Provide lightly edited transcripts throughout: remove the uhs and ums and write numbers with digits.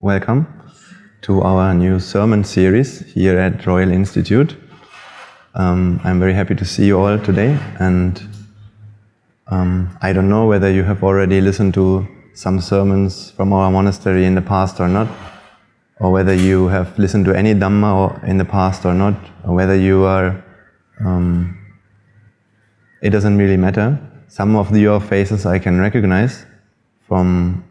Welcome to our new sermon series here at Royal Institute. I'm very happy to see you all today, and I don't know whether you have already listened to some sermons from our monastery in the past or not, or whether you have listened to any Dhamma in the past or not, or whether you are... it doesn't really matter. Some of your faces I can recognize from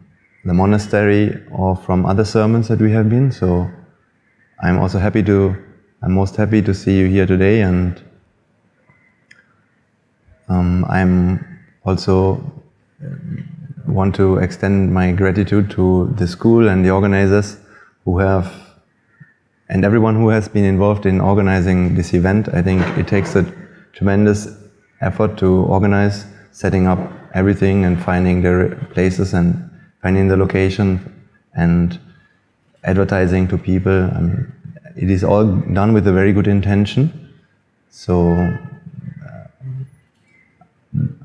the monastery or from other sermons that we have been, so I'm most happy to see you here today, and I'm also want to extend my gratitude to the school and the organizers and everyone who has been involved in organizing this event. I think it takes a tremendous effort to organize, setting up everything and finding the places and finding the location and advertising to people. I mean, it is all done with a very good intention. So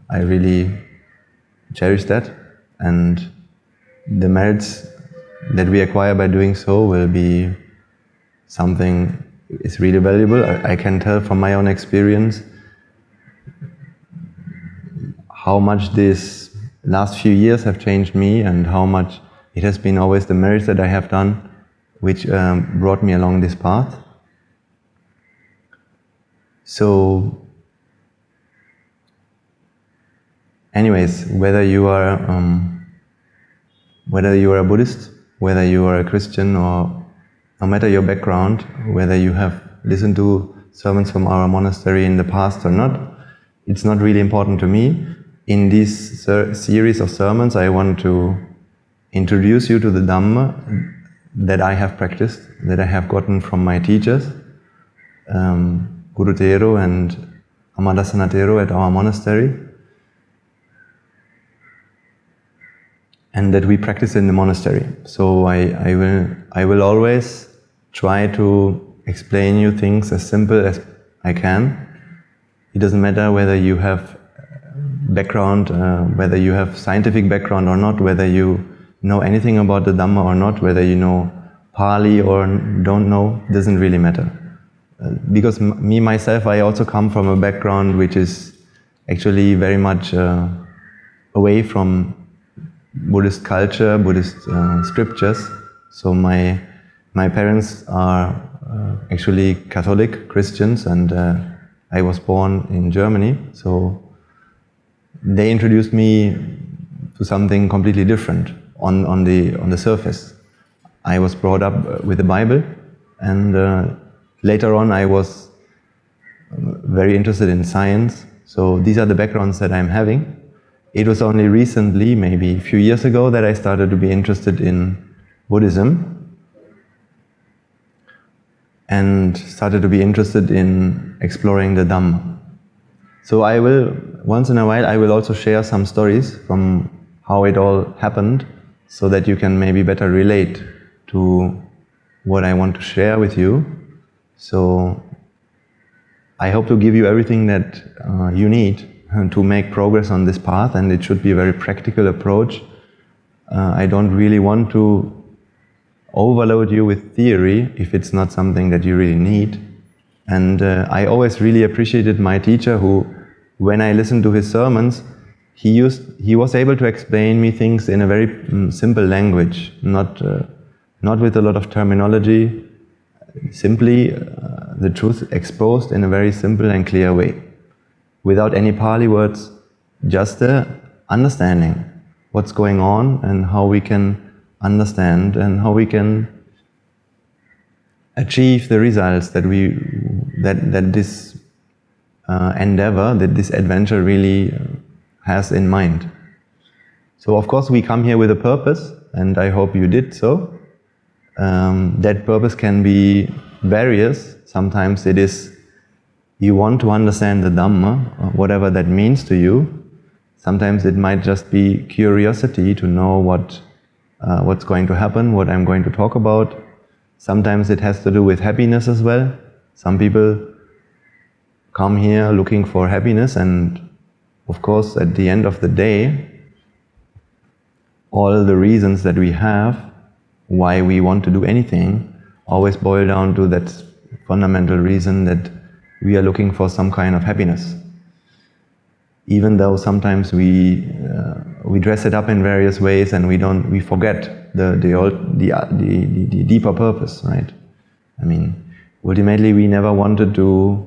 I really cherish that, and the merits that we acquire by doing so will be something is really valuable. I can tell from my own experience how much this last few years have changed me, and how much it has been always the merits that I have done which brought me along this path. So anyways, whether you are a Buddhist, whether you are a Christian, or no matter your background, whether you have listened to sermons from our monastery in the past or not, it's not really important to me. In this series of sermons, I want to introduce you to the Dhamma that I have practiced, that I have gotten from my teachers, Guru Tero and Amadasana Tero at our monastery, and that we practice in the monastery. So I will always try to explain you things as simple as I can. It doesn't matter whether you have background, whether you have scientific background or not, whether you know anything about the Dhamma or not, whether you know Pali or don't know, doesn't really matter. Because myself, I also come from a background which is actually very much away from Buddhist culture, Buddhist scriptures. So my parents are actually Catholic Christians, and I was born in Germany, so they introduced me to something completely different on the surface. I was brought up with the Bible, and later on I was very interested in science. So these are the backgrounds that I'm having. It was only recently, maybe a few years ago, that I started to be interested in Buddhism and started to be interested in exploring the Dhamma. So I will, once in a while, I will also share some stories from how it all happened, so that you can maybe better relate to what I want to share with you. So I hope to give you everything that you need to make progress on this path, and it should be a very practical approach. I don't really want to overload you with theory if it's not something that you really need. And I always really appreciated my teacher, who, when I listened to his sermons, he was able to explain me things in a very simple language, not with a lot of terminology, simply the truth exposed in a very simple and clear way, without any Pali words, just the understanding what's going on and how we can understand and how we can achieve the results that this endeavor, that this adventure really has in mind. So of course we come here with a purpose, and I hope you did so. That purpose can be various. Sometimes it is you want to understand the Dhamma, whatever that means to you. Sometimes it might just be curiosity to know what's going to happen, what I'm going to talk about. Sometimes it has to do with happiness as well. Some people come here looking for happiness, and of course at the end of the day, all the reasons that we have why we want to do anything always boil down to that fundamental reason that we are looking for some kind of happiness. Even though sometimes we dress it up in various ways and we forget the deeper purpose, right? I mean, ultimately we never wanted to.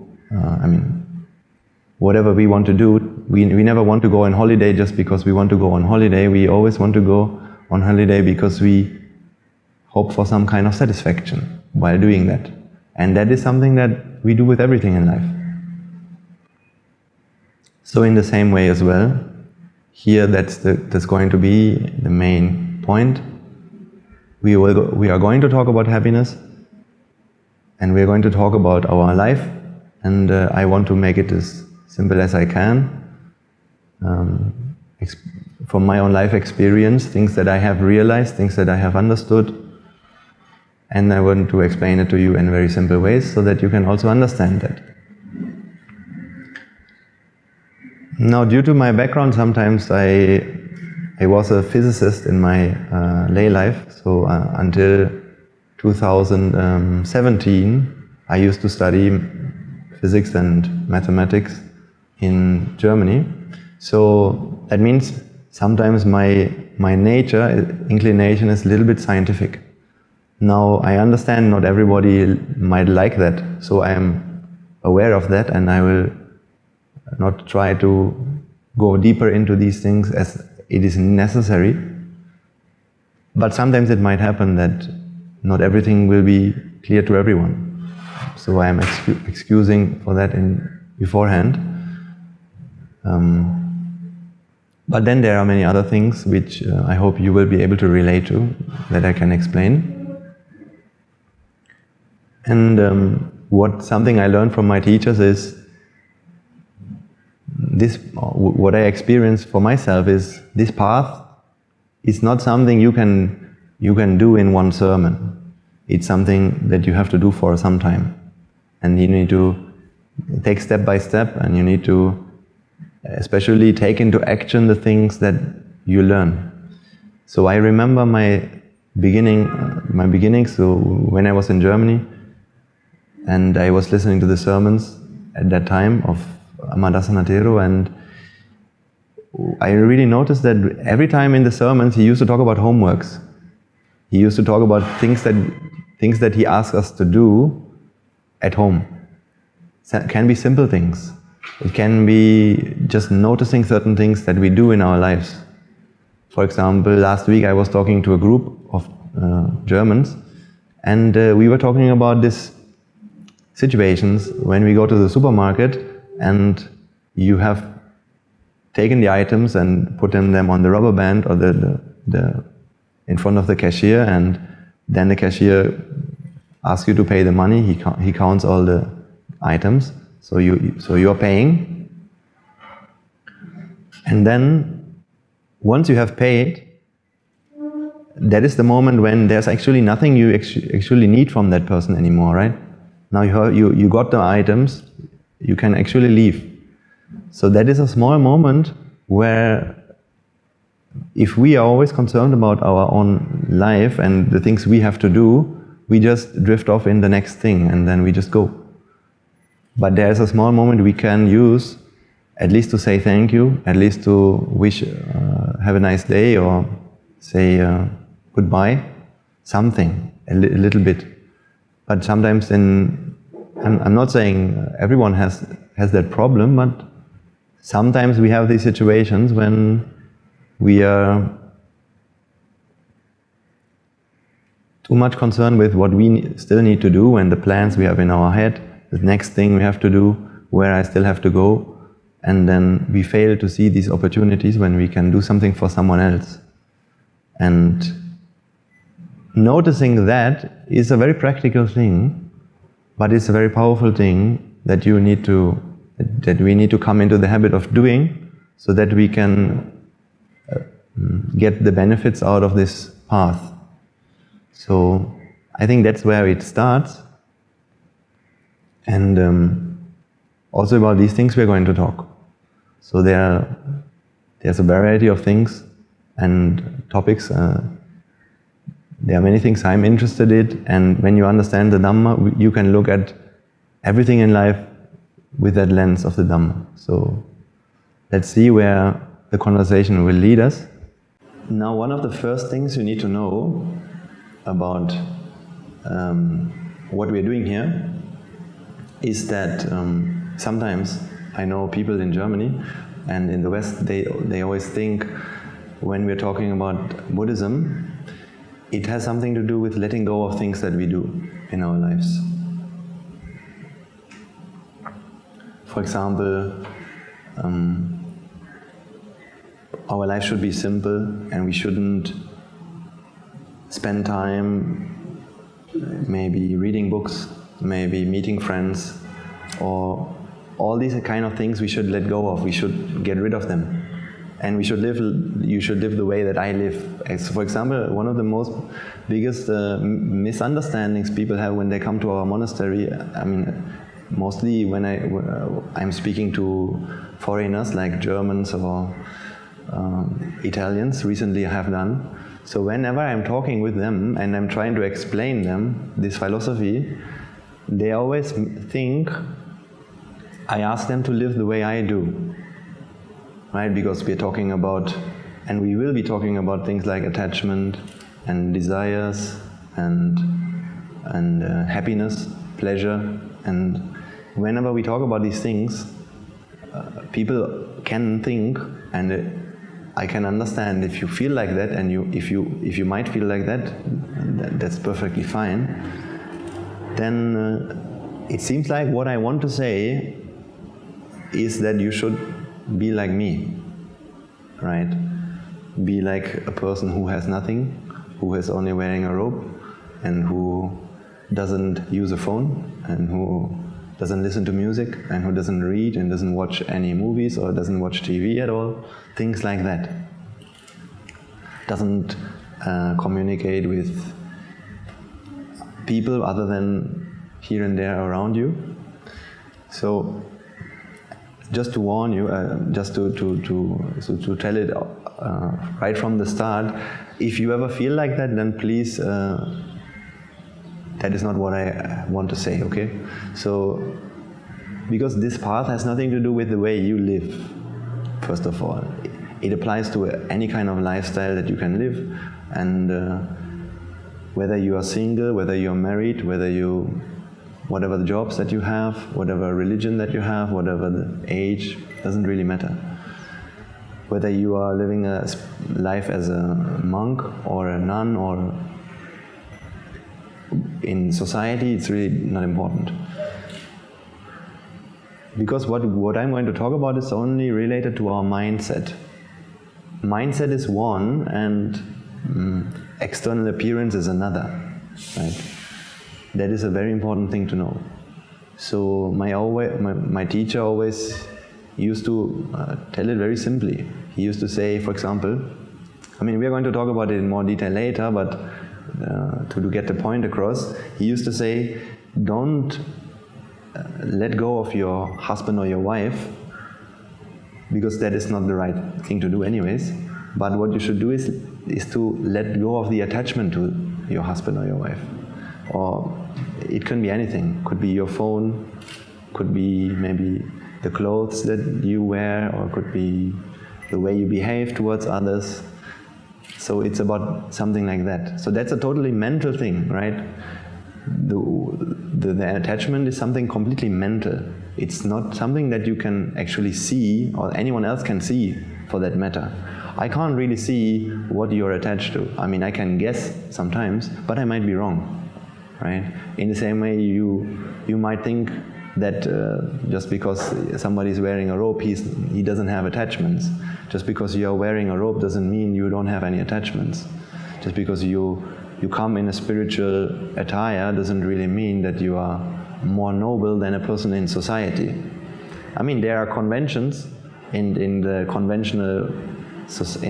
Whatever we want to do, we never want to go on holiday just because we want to go on holiday. We always want to go on holiday because we hope for some kind of satisfaction while doing that. And that is something that we do with everything in life. So in the same way as well, here that's going to be the main point. We are going to talk about happiness, and we are going to talk about our life, and I want to make it as simple as I can. From my own life experience, things that I have realized, things that I have understood, and I want to explain it to you in very simple ways so that you can also understand that. Now, due to my background, sometimes I was a physicist in my lay life, so until 2017 I used to study physics and mathematics in Germany. So that means sometimes my nature, inclination is a little bit scientific. Now I understand not everybody might like that, so I am aware of that, and I will not try to go deeper into these things as it is necessary. But sometimes it might happen that not everything will be clear to everyone. So I am excusing for that beforehand. But then there are many other things which I hope you will be able to relate to, that I can explain. And something I learned from my teachers is what I experienced for myself is this path is not something you can do in one sermon. It's something that you have to do for some time, and you need to take step by step, and you need to especially take into action the things that you learn. So I remember my beginnings. So when I was in Germany, and I was listening to the sermons at that time of Amadasanathero, and I really noticed that every time in the sermons he used to talk about homeworks. He used to talk about things that he asked us to do at home. It can be simple things. It can be just noticing certain things that we do in our lives. For example, last week I was talking to a group of Germans, and we were talking about these situations when we go to the supermarket and you have taken the items and put them on the rubber band or the in front of the cashier, and then the cashier asks you to pay the money. He counts all the items, so you are paying, and then once you have paid, that is the moment when there's actually nothing you actually need from that person anymore, right? Now you got the items, you can actually leave. So that is a small moment where, if we are always concerned about our own life and the things we have to do, we just drift off in the next thing and then we just go. But there's a small moment we can use, at least to say thank you, at least to wish have a nice day, or say goodbye, something, a little bit. But sometimes I'm not saying everyone has that problem, but sometimes we have these situations when we are too much concerned with what we still need to do and the plans we have in our head, the next thing we have to do, where I still have to go, and then we fail to see these opportunities when we can do something for someone else. And noticing that is a very practical thing, but it's a very powerful thing that we need to come into the habit of doing, so that we can get the benefits out of this path. So I think that's where it starts. And also about these things we're going to talk. So there's a variety of things and topics there are many things I'm interested in, and when you understand the Dhamma, you can look at everything in life with that lens of the Dhamma. So let's see where the conversation will lead us. Now, one of the first things you need to know about what we're doing here is that sometimes I know people in Germany and in the West, they always think when we're talking about Buddhism, it has something to do with letting go of things that we do in our lives. For example, our life should be simple and we shouldn't spend time maybe reading books, maybe meeting friends, or all these kind of things we should let go of, we should get rid of them. And you should live the way that I live. As for example, one of the most biggest misunderstandings people have when they come to our monastery, I mean, mostly when I'm speaking to foreigners like Germans or Italians, recently I have done. So whenever I'm talking with them and I'm trying to explain them this philosophy, they always think I ask them to live the way I do, right? Because we're talking about, and we will be talking about things like attachment and desires and happiness, pleasure, and whenever we talk about these things, people can think, and I can understand if you feel like that, and if you might feel like that, that's perfectly fine. Then it seems like what I want to say is that you should be like me, right? Be like a person who has nothing, who is only wearing a robe, and who doesn't use a phone, and who doesn't listen to music, and who doesn't read and doesn't watch any movies or doesn't watch TV at all, things like that. Doesn't communicate with people other than here and there around you. So, just to warn you, just to tell it right from the start, if you ever feel like that, then please, that is not what I want to say, okay? So, because this path has nothing to do with the way you live, first of all. It applies to any kind of lifestyle that you can live, and whether you are single, whether you are married, whatever the jobs that you have, whatever religion that you have, whatever the age, doesn't really matter. Whether you are living a life as a monk or a nun or in society, it's really not important. Because what I'm going to talk about is only related to our mindset. Mindset is one, and external appearance is another, right? That is a very important thing to know. So my teacher always used to tell it very simply. He used to say, for example, I mean, we are going to talk about it in more detail later, but to get the point across, he used to say, don't let go of your husband or your wife, because that is not the right thing to do anyways. But what you should do is to let go of the attachment to your husband or your wife. Or it can be anything. Could be your phone, could be maybe the clothes that you wear, or could be the way you behave towards others. So it's about something like that. So that's a totally mental thing, right? The attachment is something completely mental. It's not something that you can actually see, or anyone else can see for that matter. I can't really see what you're attached to. I mean, I can guess sometimes, but I might be wrong, right? In the same way, you might think that just because somebody is wearing a robe, he doesn't have attachments. Just because you are wearing a robe doesn't mean you don't have any attachments. Just because you come in a spiritual attire doesn't really mean that you are more noble than a person in society. I mean, there are conventions in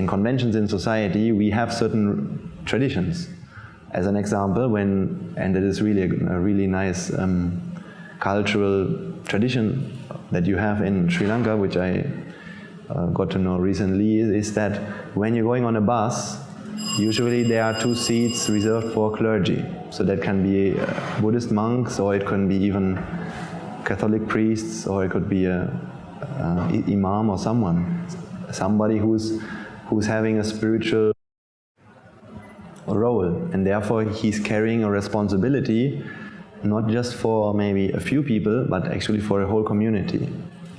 conventions in society. We have certain traditions. As an example, and that is really a really nice cultural tradition that you have in Sri Lanka, which I got to know recently, is that when you're going on a bus, usually there are 2 seats reserved for clergy. So that can be Buddhist monks, or it can be even Catholic priests, or it could be a imam or somebody who's having a spiritual role, and therefore he's carrying a responsibility not just for maybe a few people, but actually for a whole community.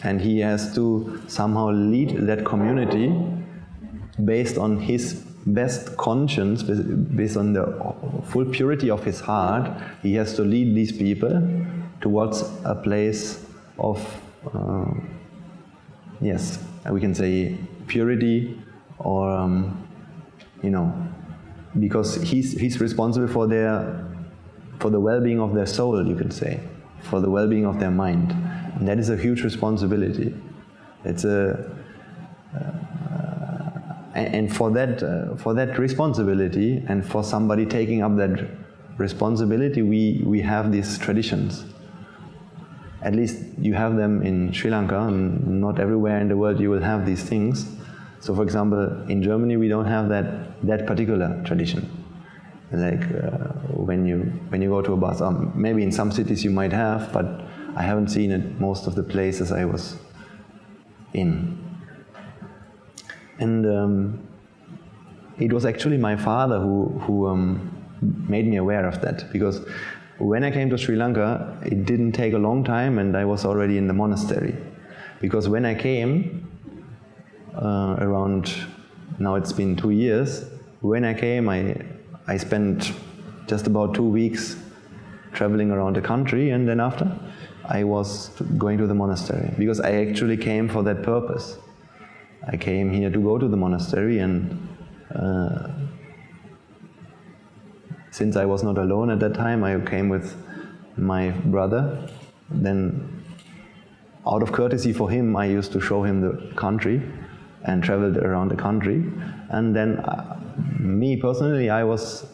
And he has to somehow lead that community based on his best conscience, based on the full purity of his heart. He has to lead these people towards a place of, yes, we can say purity, or because he's responsible for the well-being of their soul, you can say, for the well-being of their mind. And that is a huge responsibility. It's and for that responsibility, and for somebody taking up that responsibility, we have these traditions. At least you have them in Sri Lanka, and not everywhere in the world you will have these things. So, for example, in Germany we don't have that particular tradition. Like when you go to a bus, maybe in some cities you might have, but I haven't seen it most of the places I was in. And it was actually my father who made me aware of that, because when I came to Sri Lanka, it didn't take a long time, and I was already in the monastery. Because when I came, around, now it's been 2 years, when I came, I spent just about 2 weeks traveling around the country, and then after I was going to the monastery, because I actually came for that purpose. I came here to go to the monastery, and since I was not alone at that time, I came with my brother. Then, out of courtesy for him, I used to show him the country and traveled around the country. And then, me personally, I was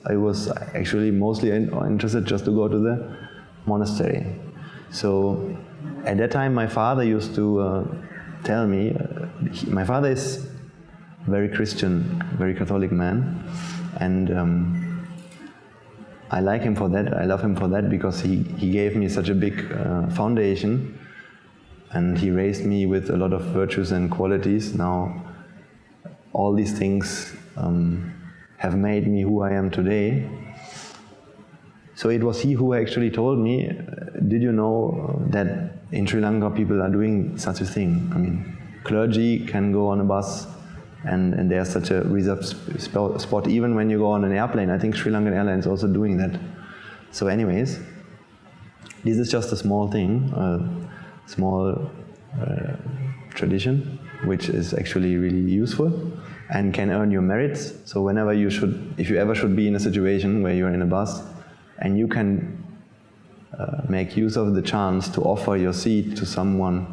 actually mostly interested just to go to the monastery. So, at that time, my father used to tell me. My father is very Christian, very Catholic man, and I like him for that. I love him for that, because he gave me such a big foundation, and he raised me with a lot of virtues and qualities. Now, all these things have made me who I am today. So it was he who actually told me, did you know that in Sri Lanka people are doing such a thing? I mean, clergy can go on a bus, and there's such a reserved spot even when you go on an airplane. I think Sri Lankan Airlines is also doing that. So anyways, this is just a small thing, a small tradition, which is actually really useful and can earn you merits. So whenever if you ever should be in a situation where you're in a bus, and you can make use of the chance to offer your seat to someone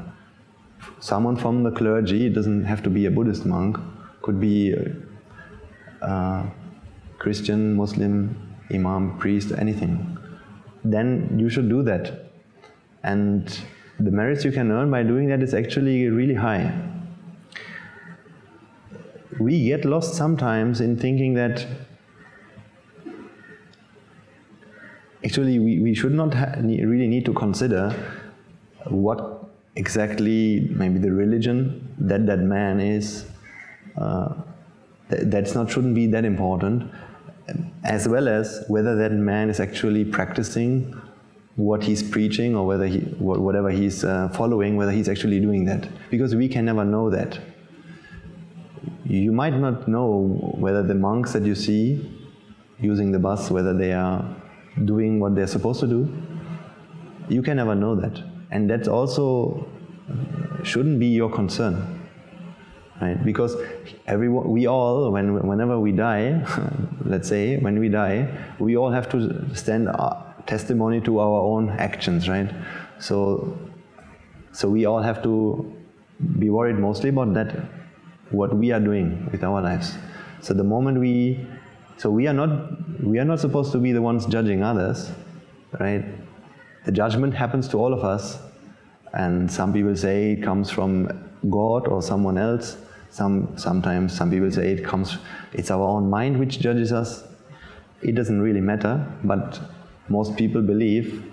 from the clergy. It doesn't have to be a Buddhist monk, could be Christian, Muslim, imam, priest, anything. Then you should do that. And the merits you can earn by doing that is actually really high. We get lost sometimes in thinking that actually we should not really need to consider what exactly maybe the religion that man is. Shouldn't be that important, as well as whether that man is actually practicing what he's preaching, or whether whatever he's following, whether he's actually doing that. Because we can never know that. You might not know whether the monks that you see using the bus, whether they are doing what they're supposed to do. You can never know that. And that also shouldn't be your concern. Right? Because we all, whenever we die, let's say, when we die, we all have to stand testimony to our own actions, right? So we all have to be worried mostly about that, what we are doing with our lives. So the moment we are not supposed to be the ones judging others, right? The judgment happens to all of us, and some people say it comes from God or someone else. Sometimes some people say it's our own mind which judges us. It doesn't really matter, but most people believe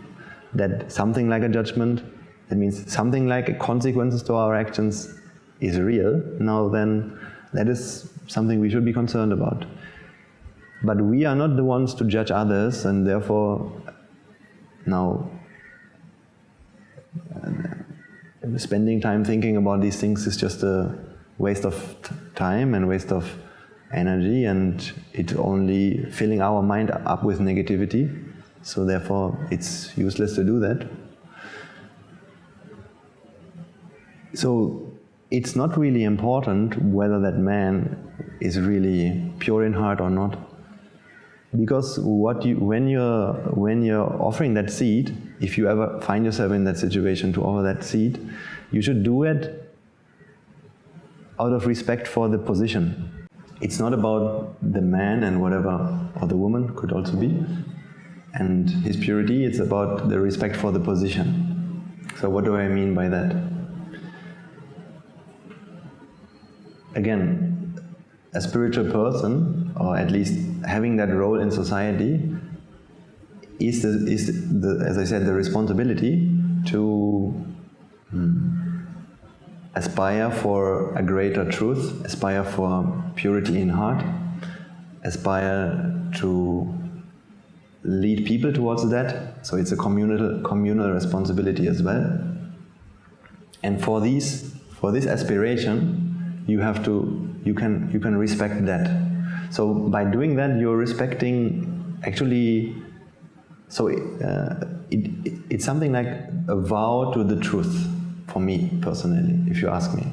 that something like a judgment, that means something like consequences to our actions, is real. Now then, that is something we should be concerned about. But we are not the ones to judge others, and therefore now spending time thinking about these things is just a waste of time and waste of energy, and it's only filling our mind up with negativity. So therefore it's useless to do that. So it's not really important whether that man is really pure in heart or not, because when you're offering that seed, if you ever find yourself in that situation to offer that seed, you should do it out of respect for the position. It's not about the man and whatever, or the woman could also be, and his purity. It's about the respect for the position. So what do I mean by that? Again, a spiritual person, or at least having that role in society, is as I said, the responsibility to aspire for a greater truth, aspire for purity in heart, aspire to lead people towards that. So it's a communal responsibility as well. And for this aspiration, you can respect that. So by doing that, you're respecting actually. So it's something like a vow to the truth for me personally, if you ask me.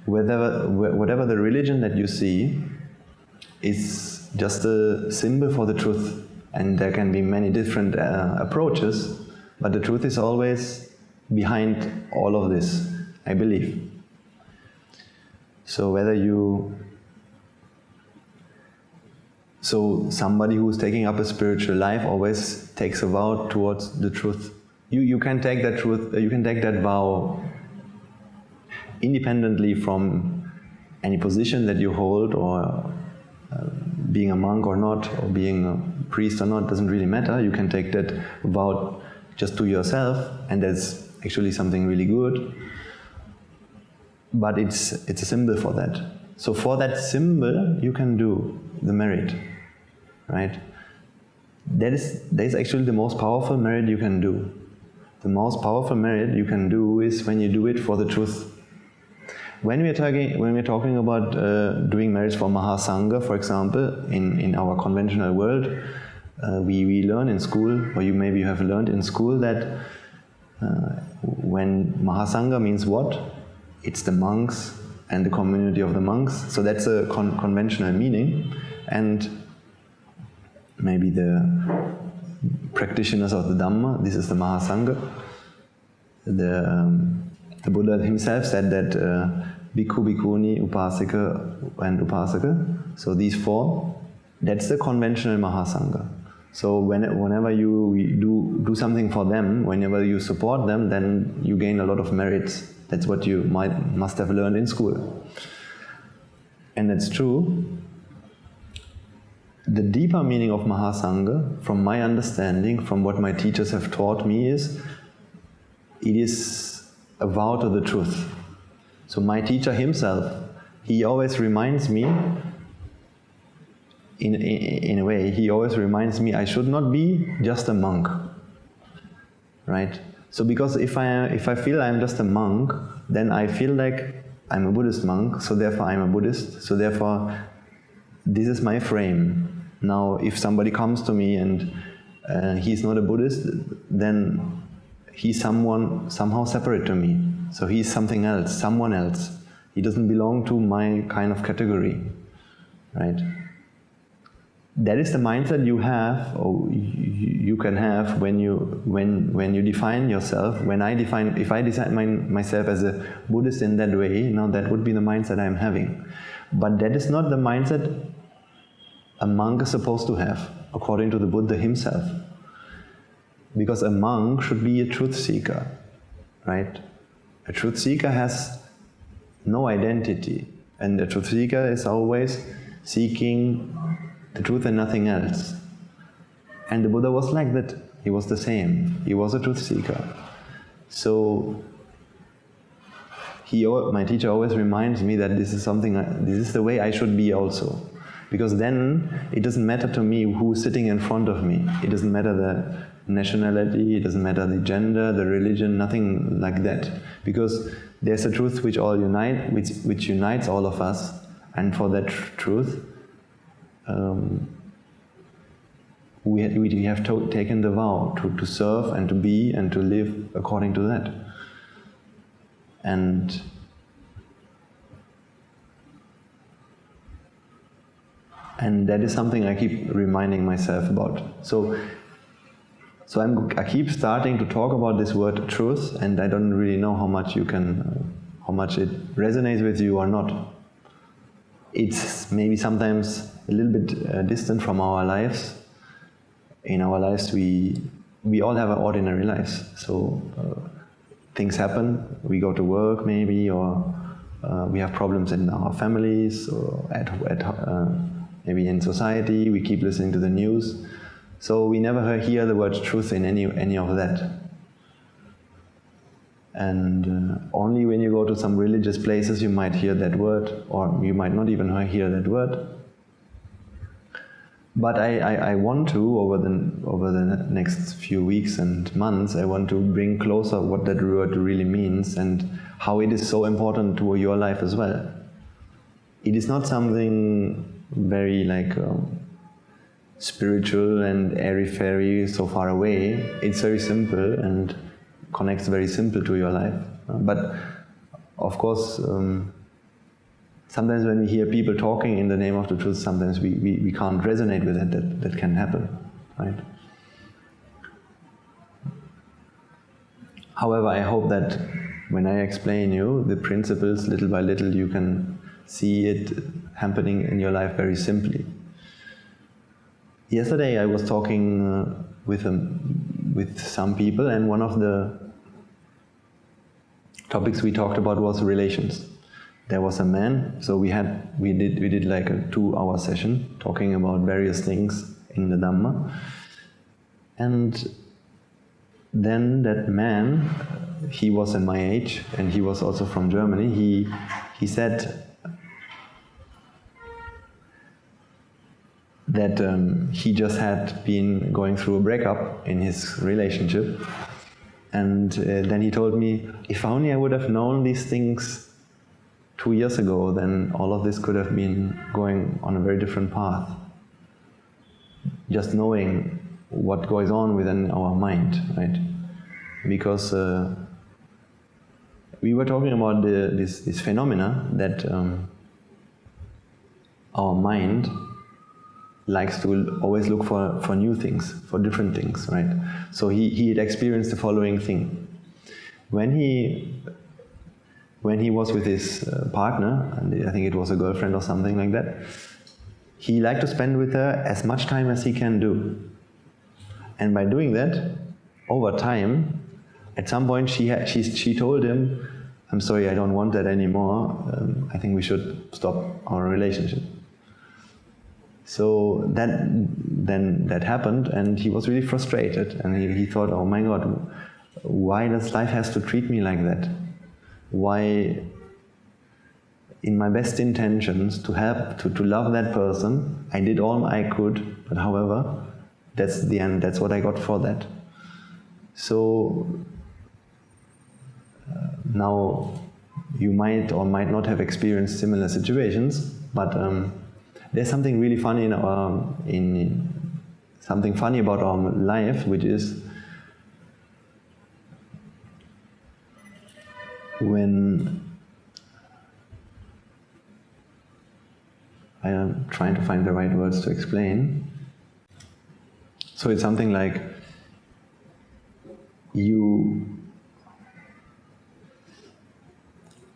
Whatever the religion that you see is just a symbol for the truth, and there can be many different approaches, but the truth is always behind all of this, I believe. So somebody who's taking up a spiritual life always takes a vow towards the truth. You can take that truth, you can take that vow independently from any position that you hold, or being a monk or not, or being a priest or not, doesn't really matter. You can take that vow just to yourself, and that's actually something really good. But it's a symbol for that. So for that symbol, you can do the merit, right? That is actually the most powerful merit you can do. The most powerful merit you can do is when you do it for the truth. When we're talking about doing merits for Mahasangha, for example, in our conventional world, we learn in school, or maybe you have learned in school, that when Mahasangha means what? It's the monks and the community of the monks. So that's a conventional meaning, and maybe the practitioners of the Dhamma, this is the Mahasangha. The Buddha himself said that Bhikkhu, Bhikkhuni, Upasika and Upasaka, so these four, that's the conventional Mahasangha. So whenever you do something for them, whenever you support them, then you gain a lot of merits. That's what you must have learned in school. And that's true. The deeper meaning of Mahasangha, from my understanding, from what my teachers have taught me, is it is a vow to the truth. So my teacher himself, he always reminds me, in a way, he always reminds me I should not be just a monk, right? So because if I feel I'm just a monk, then I feel like I'm a Buddhist monk, so therefore I'm a Buddhist, so therefore this is my frame. Now if somebody comes to me and he's not a Buddhist, then he's somehow separate to me. So he's something else, someone else. He doesn't belong to my kind of category, right? That is the mindset you have, or you can have when you define yourself. If I define myself as a Buddhist in that way, now that would be the mindset I'm having. But that is not the mindset a monk is supposed to have, according to the Buddha himself. Because a monk should be a truth seeker, right? A truth seeker has no identity. And the truth seeker is always seeking the truth and nothing else. And the Buddha was like that. He was the same. He was a truth seeker. So my teacher always reminds me that this is the way I should be also. Because then it doesn't matter to me who's sitting in front of me. It doesn't matter the nationality, it doesn't matter the gender, the religion, nothing like that. Because there's a truth which unites all of us, and for that truth, we have taken the vow to serve and to be and to live according to that. And that is something I keep reminding myself about. So I keep starting to talk about this word truth, and I don't really know how much it resonates with you or not. It's maybe sometimes a little bit distant from our lives. In our lives, we all have ordinary lives. So things happen. We go to work maybe, or we have problems in our families, or maybe in society. We keep listening to the news. So we never hear the word truth in any of that. And only when you go to some religious places you might hear that word, or you might not even hear that word. But I want to, over the next few weeks and months, I want to bring closer what that word really means and how it is so important to your life as well. It is not something very spiritual and airy-fairy, so far away. It's very simple and connects very simple to your life. But of course, sometimes when we hear people talking in the name of the truth, sometimes we can't resonate with it. That can happen, right? However, I hope that when I explain you the principles little by little, you can see it happening in your life very simply. Yesterday I was talking with some people, and one of the topics we talked about was relations. There was a man, so we did like a 2-hour session talking about various things in the Dhamma. And then that man, he was in my age, and he was also from Germany. He said that he just had been going through a breakup in his relationship, and then he told me, if only I would have known these things 2 years ago, then all of this could have been going on a very different path. Just knowing what goes on within our mind, right? Because we were talking about this phenomena that our mind likes to always look for new things, for different things, right? So he had experienced the following thing. When he was with his partner, and I think it was a girlfriend or something like that, he liked to spend with her as much time as he can do. And by doing that, over time, at some point she told him, I'm sorry, I don't want that anymore. I think we should stop our relationship. So that happened, and he was really frustrated, and he thought, oh my God, why does life has to treat me like that? Why, in my best intentions to help, to love that person, I did all I could, but however, that's the end, that's what I got for that. So now you might or might not have experienced similar situations, but there's something really funny something funny about our life, which is when I am trying to find the right words to explain. So it's something like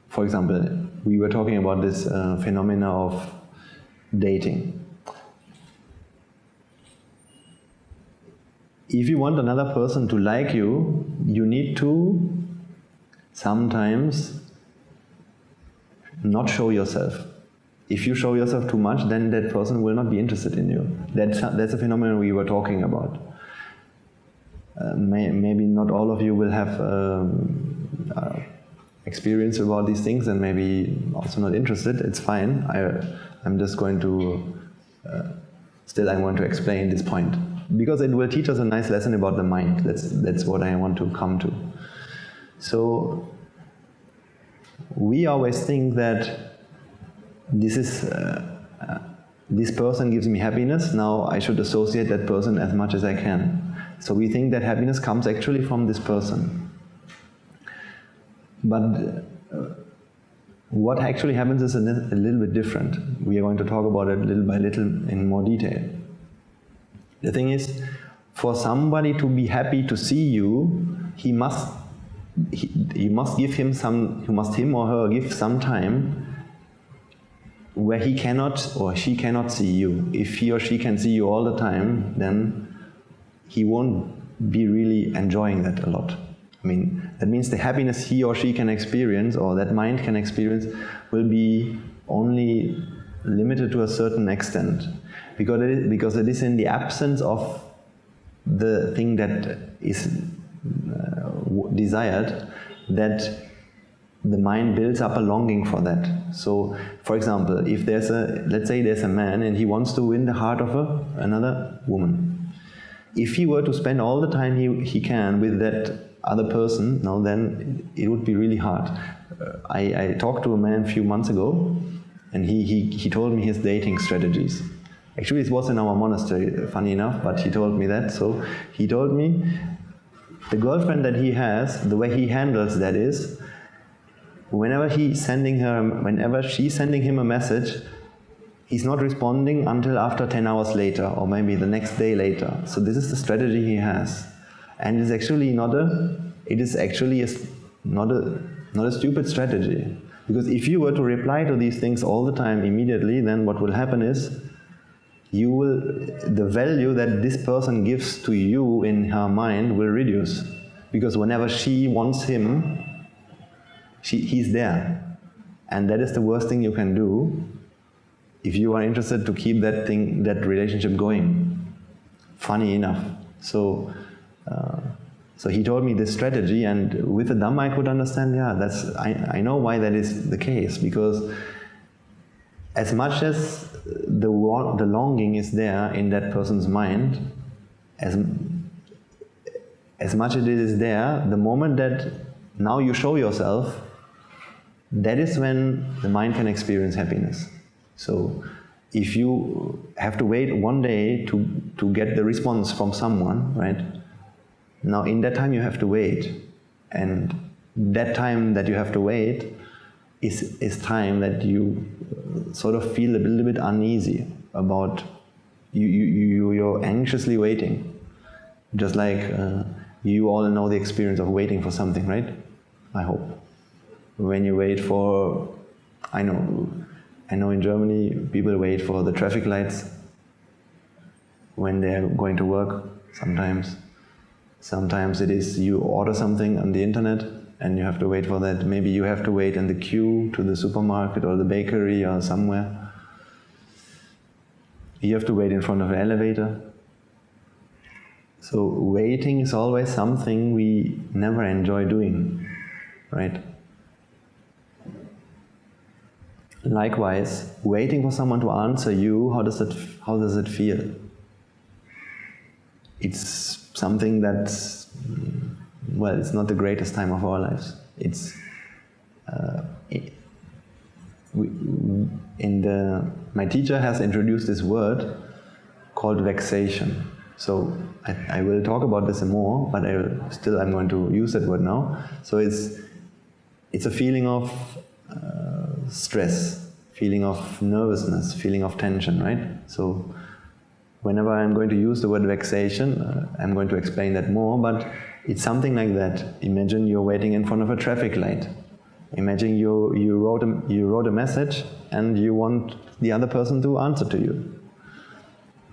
for example, we were talking about this phenomena of dating. If you want another person to like you, you need to sometimes not show yourself. If you show yourself too much, then that person will not be interested in you. That's a phenomenon we were talking about. Maybe not all of you will have experience about these things, and maybe also not interested. It's fine. I'm just going to still I want to explain this point, because it will teach us a nice lesson about the mind. That's what I want to come to. So we always think that this person gives me happiness, now I should associate that person as much as I can. So we think that happiness comes actually from this person. But what actually happens is a little bit different. We are going to talk about it little by little in more detail. The thing is, for somebody to be happy to see you, you must give him him or her give some time where he cannot or she cannot see you. If he or she can see you all the time, then he won't be really enjoying that a lot. I mean, that means the happiness he or she can experience, or that mind can experience, will be only limited to a certain extent, because it is in the absence of the thing that is desired that the mind builds up a longing for that. So, for example, if let's say there's a man and he wants to win the heart of another woman. If he were to spend all the time he can with that other person, then it would be really hard. I talked to a man a few months ago, and he told me his dating strategies. Actually, it was in our monastery, funny enough, but he told me that. So he told me the girlfriend that he has, the way he handles that is, whenever she's sending him a message, he's not responding until after 10 hours later, or maybe the next day later. So this is the strategy he has. And it's actually not a stupid strategy. Because if you were to reply to these things all the time immediately, then what will happen is the value that this person gives to you in her mind will reduce. Because whenever she wants him, he's there. And that is the worst thing you can do if you are interested to keep that relationship going. Funny enough. So he told me this strategy, and with the Dhamma I could understand, I know why that is the case, because as much as the longing is there in that person's mind, as much as it is there, the moment that now you show yourself, that is when the mind can experience happiness. So if you have to wait one day to get the response from someone, right? Now in that time you have to wait, and that time that you have to wait is time that you sort of feel a little bit uneasy about. You're anxiously waiting, just like you all know the experience of waiting for something, right? I hope. When you wait for, I know in Germany people wait for the traffic lights when they're going to work. Sometimes it is you order something on the internet and you have to wait for that. Maybe you have to wait in the queue to the supermarket or the bakery or somewhere. You have to wait in front of an elevator. So waiting is always something we never enjoy doing, right? Likewise, waiting for someone to answer you, how does it feel? It's something that's, it's not the greatest time of our lives. It's my teacher has introduced this word called vexation. So I will talk about this more, but I'm going to use that word now. So it's a feeling of stress, feeling of nervousness, feeling of tension, right? So whenever I'm going to use the word vexation, I'm going to explain that more, but it's something like that. Imagine you're waiting in front of a traffic light. Imagine you wrote a message and you want the other person to answer to you.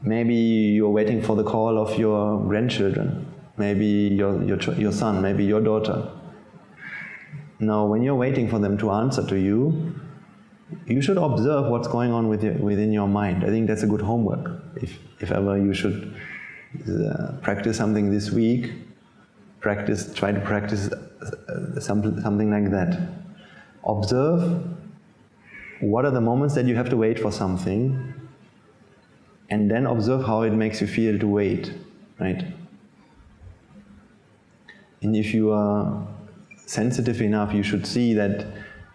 Maybe you're waiting for the call of your grandchildren, maybe your son, maybe your daughter. Now, when you're waiting for them to answer to you, you should observe what's going on within your mind. I think that's a good homework. If ever you should practice something this week, try to practice something like that. Observe what are the moments that you have to wait for something, and then observe how it makes you feel to wait, right? And if you are sensitive enough, you should see that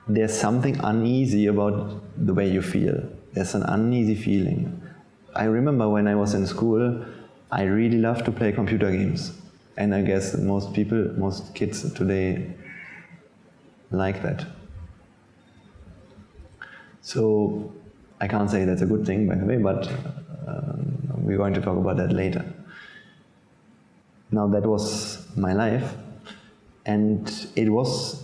there's something uneasy about the way you feel. There's an uneasy feeling. I remember when I was in school, I really loved to play computer games. And I guess most kids today like that. So I can't say that's a good thing, by the way, but we're going to talk about that later. Now that was my life, and it was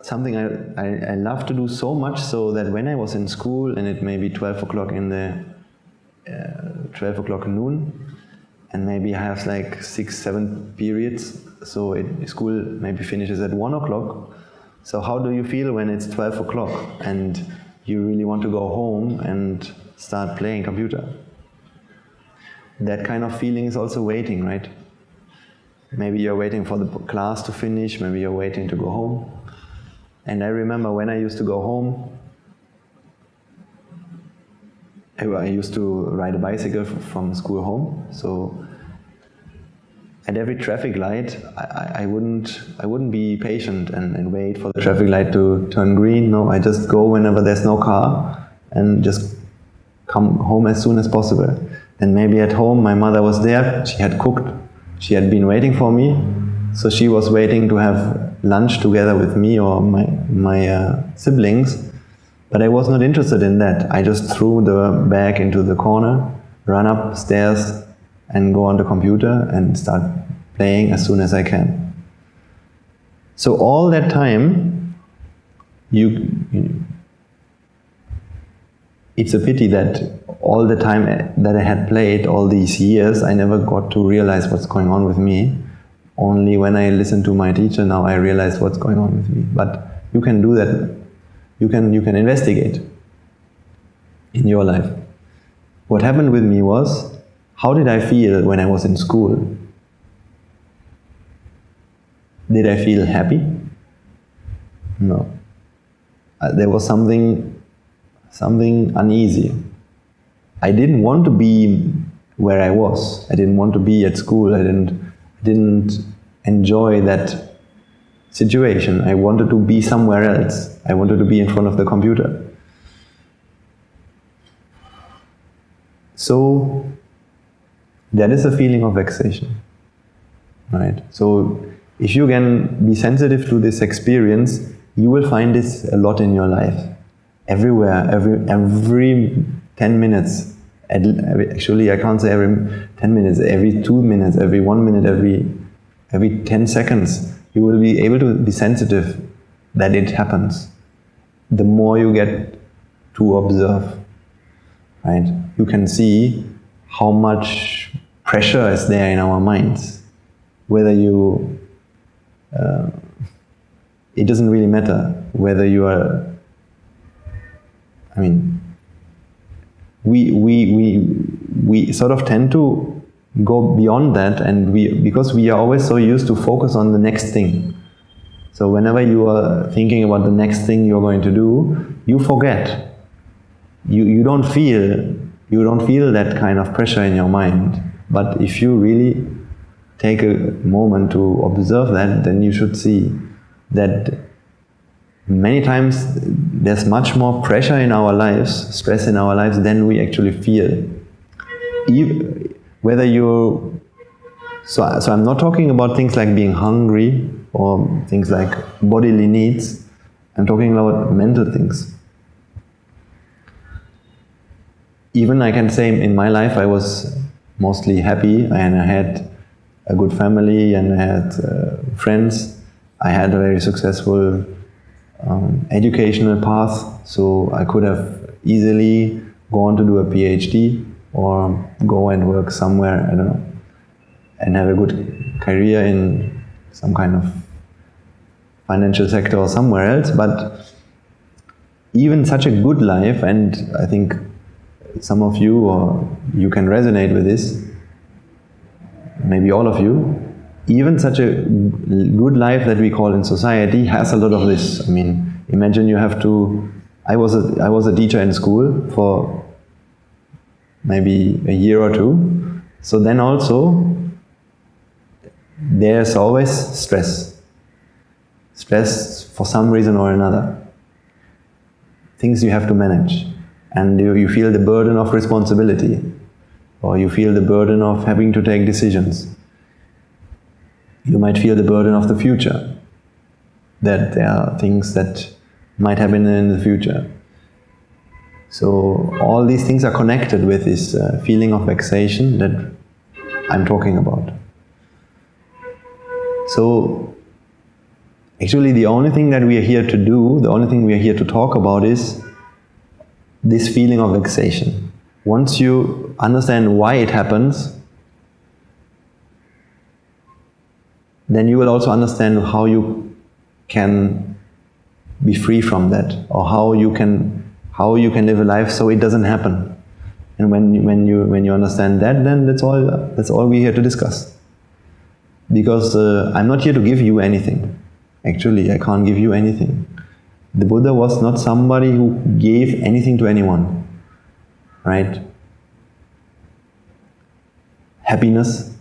something I loved to do so much so that when I was in school and it may be 12 o'clock in the 12 o'clock noon, and maybe I have like 6-7 periods, so school maybe finishes at 1 o'clock. So how do you feel when it's 12 o'clock and you really want to go home and start playing computer? That kind of feeling is also waiting, right? Maybe you're waiting for the class to finish, maybe you're waiting to go home. And I remember when I used to go home, I used to ride a bicycle from school home. So at every traffic light, I wouldn't be patient and wait for the traffic light to turn green. No, I just go whenever there's no car and just come home as soon as possible. And maybe at home my mother was there, she had cooked, she had been waiting for me, so she was waiting to have lunch together with me or my siblings. But I was not interested in that. I just threw the bag into the corner, run upstairs and go on the computer and start playing as soon as I can. So all that time, it's a pity that all the time that I had played, all these years, I never got to realize what's going on with me. Only when I listened to my teacher, now I realized what's going on with me. But you can do that. You can investigate in your life. What happened with me was, how did I feel when I was in school? Did I feel happy? No. There was something uneasy. I didn't want to be where I was. I didn't want to be at school. I didn't enjoy that situation. I wanted to be somewhere else. I wanted to be in front of the computer. So that is a feeling of vexation, right? So if you can be sensitive to this experience, you will find this a lot in your life. Everywhere, every 10 minutes. Actually, I can't say every 10 minutes, every 2 minutes, every 1 minute, every 10 seconds. You will be able to be sensitive that it happens. The more you get to observe, right? You can see how much pressure is there in our minds. Whether you, it doesn't really matter whether you are, I mean, we sort of tend to go beyond that, and because we are always so used to focus on the next thing. So whenever you are thinking about the next thing you're going to do, you forget. You don't feel that kind of pressure in your mind. But if you really take a moment to observe that, then you should see that many times there's much more pressure in our lives, stress in our lives, than we actually feel. Whether you, so I'm not talking about things like being hungry or things like bodily needs. I'm talking about mental things. Even I can say in my life I was mostly happy, and I had a good family, and I had friends. I had a very successful educational path, so I could have easily gone to do a PhD or go and work somewhere, I don't know, and have a good career in some kind of financial sector or somewhere else. But even such a good life, and I think some of you, or you can resonate with this, maybe all of you, even such a good life that we call in society has a lot of this. I mean, imagine you have to, I was a teacher in school for maybe a year or two, so then also there's always stress for some reason or another, things you have to manage, and you feel the burden of responsibility, or you feel the burden of having to take decisions. You might feel the burden of the future, that there are things that might happen in the future. So all these things are connected with this feeling of vexation that I'm talking about. So actually the only thing that we are here to do, the only thing we are here to talk about is this feeling of vexation. Once you understand why it happens, then you will also understand how you can be free from that, or how you can live a life so it doesn't happen. And when you understand that, then that's all we're here to discuss. Because I'm not here to give you anything. Actually, I can't give you anything. The Buddha was not somebody who gave anything to anyone, right? Happiness,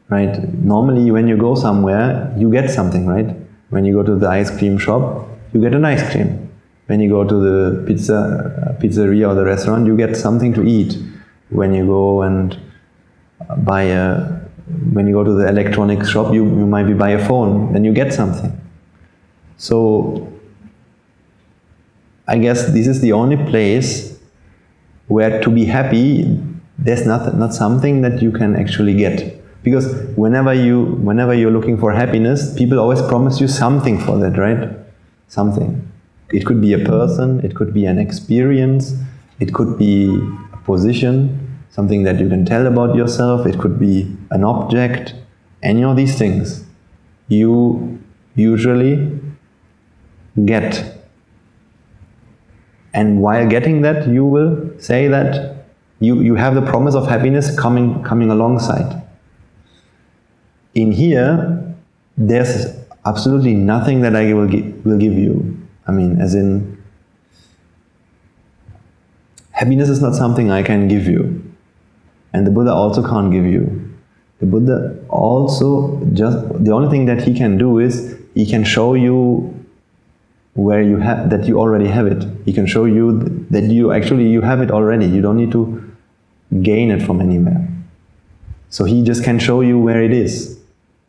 right? Normally when you go somewhere, you get something, right? When you go to the ice cream shop, you get an ice cream. When you go to the pizzeria or the restaurant, you get something to eat. When you go and when you go to the electronics shop, you might buy a phone, then you get something. So I guess this is the only place where to be happy, there's not something that you can actually get. Because whenever you're looking for happiness, people always promise you something for that, right? Something. It could be a person, it could be an experience, it could be a position, something that you can tell about yourself, it could be an object, any of these things you usually get. And while getting that, you will say that you have the promise of happiness coming alongside. In here, there's absolutely nothing that I will give you. I mean, as in, happiness is not something I can give you. And the Buddha also can't give you. The Buddha also the only thing that he can do is, he can show you where that you already have it. He can show you that you have it already. You don't need to gain it from anywhere. So he just can show you where it is.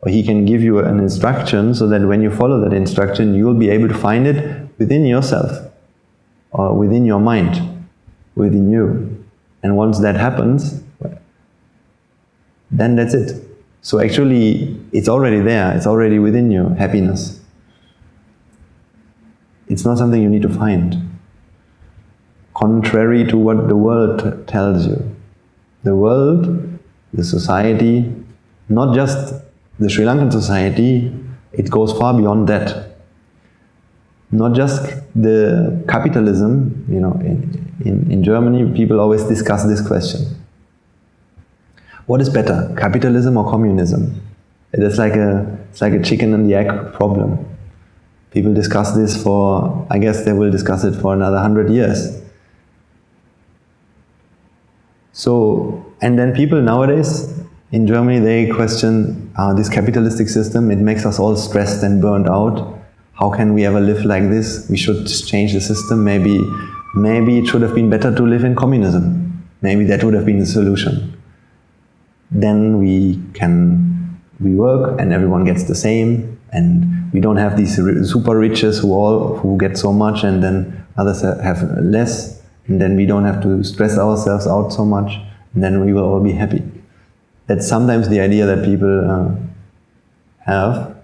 Or he can give you an instruction so that when you follow that instruction, you will be able to find it within yourself, or within your mind, within you. And once that happens, then that's it. So actually, it's already there, it's already within you, happiness. It's not something you need to find. Contrary to what the world tells you. The world, the society, not just the Sri Lankan society, it goes far beyond that. Not just the capitalism, in Germany people always discuss this question. What is better, capitalism or communism? It's like a chicken and the egg problem. People discuss this I guess they will discuss it for another 100 years. So, and then people nowadays in Germany, they question this capitalistic system. It makes us all stressed and burned out. How can we ever live like this? We should change the system. Maybe it should have been better to live in communism. Maybe that would have been the solution. Then we work and everyone gets the same, and we don't have these super riches who get so much and then others have less, and then we don't have to stress ourselves out so much, and then we will all be happy. That's sometimes the idea that people have.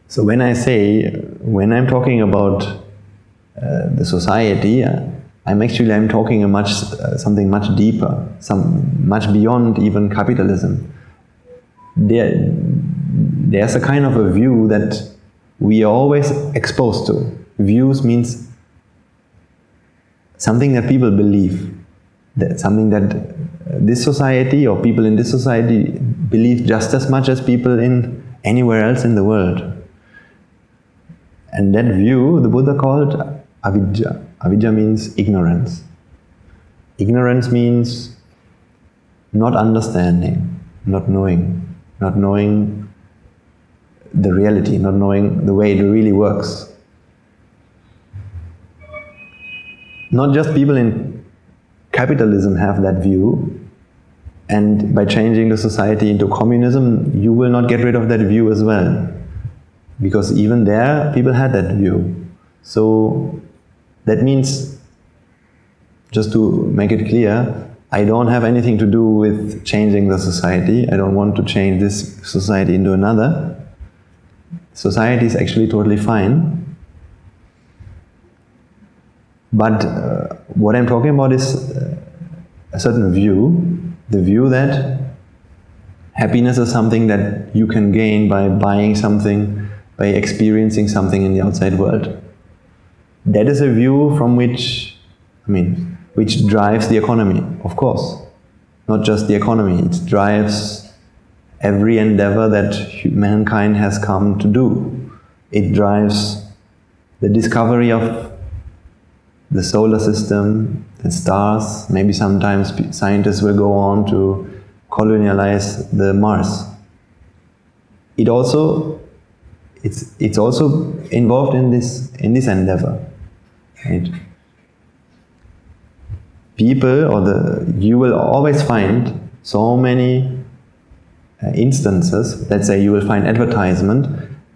So when I'm talking about the society, I'm talking something much deeper, much beyond even capitalism. There's a kind of a view that we are always exposed to. Views means something that people believe, that something that this society or people in this society believe just as much as people in anywhere else in the world. And that view the Buddha called avidya. Avidya means ignorance. Ignorance means not understanding, not knowing the reality, not knowing the way it really works. Not just people in capitalism have that view, and by changing the society into communism, you will not get rid of that view as well. Because even there, people had that view. So that means, just to make it clear, I don't have anything to do with changing the society. I don't want to change this society into another. Society is actually totally fine. But what I'm talking about is a certain view, the view that happiness is something that you can gain by buying something, by experiencing something in the outside world. That is a view from which drives the economy, of course. Not just the economy, it drives every endeavor that mankind has come to do. It drives the discovery of the solar system, the stars. Maybe sometimes scientists will go on to colonialize the Mars. It's also involved in this endeavor, right? You will always find so many instances. Let's say you will find advertisement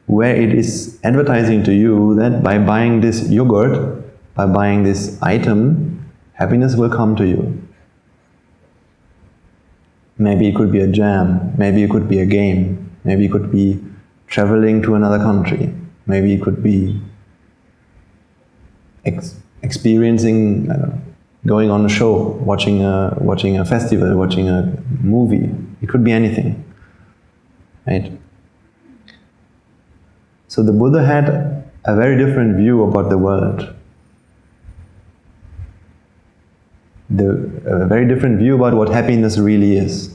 where it is advertising to you that by buying this yogurt, by buying this item, happiness will come to you. Maybe it could be a jam, maybe it could be a game, maybe it could be traveling to another country, maybe it could be experiencing, going on a show, watching a festival, watching a movie. It could be anything, right? So the Buddha had a very different view about the world. A very different view about what happiness really is.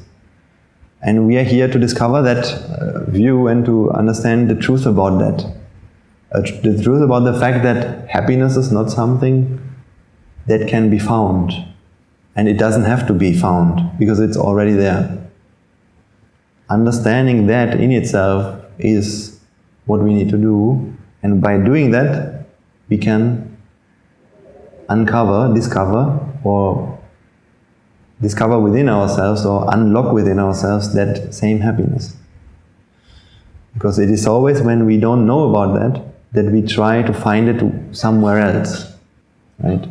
And we are here to discover that view and to understand the truth about that. The truth about the fact that happiness is not something that can be found. And it doesn't have to be found, because it's already there. Understanding that in itself is what we need to do. And by doing that, we can discover within ourselves or unlock within ourselves that same happiness. Because it is always when we don't know about that we try to find it somewhere else, right?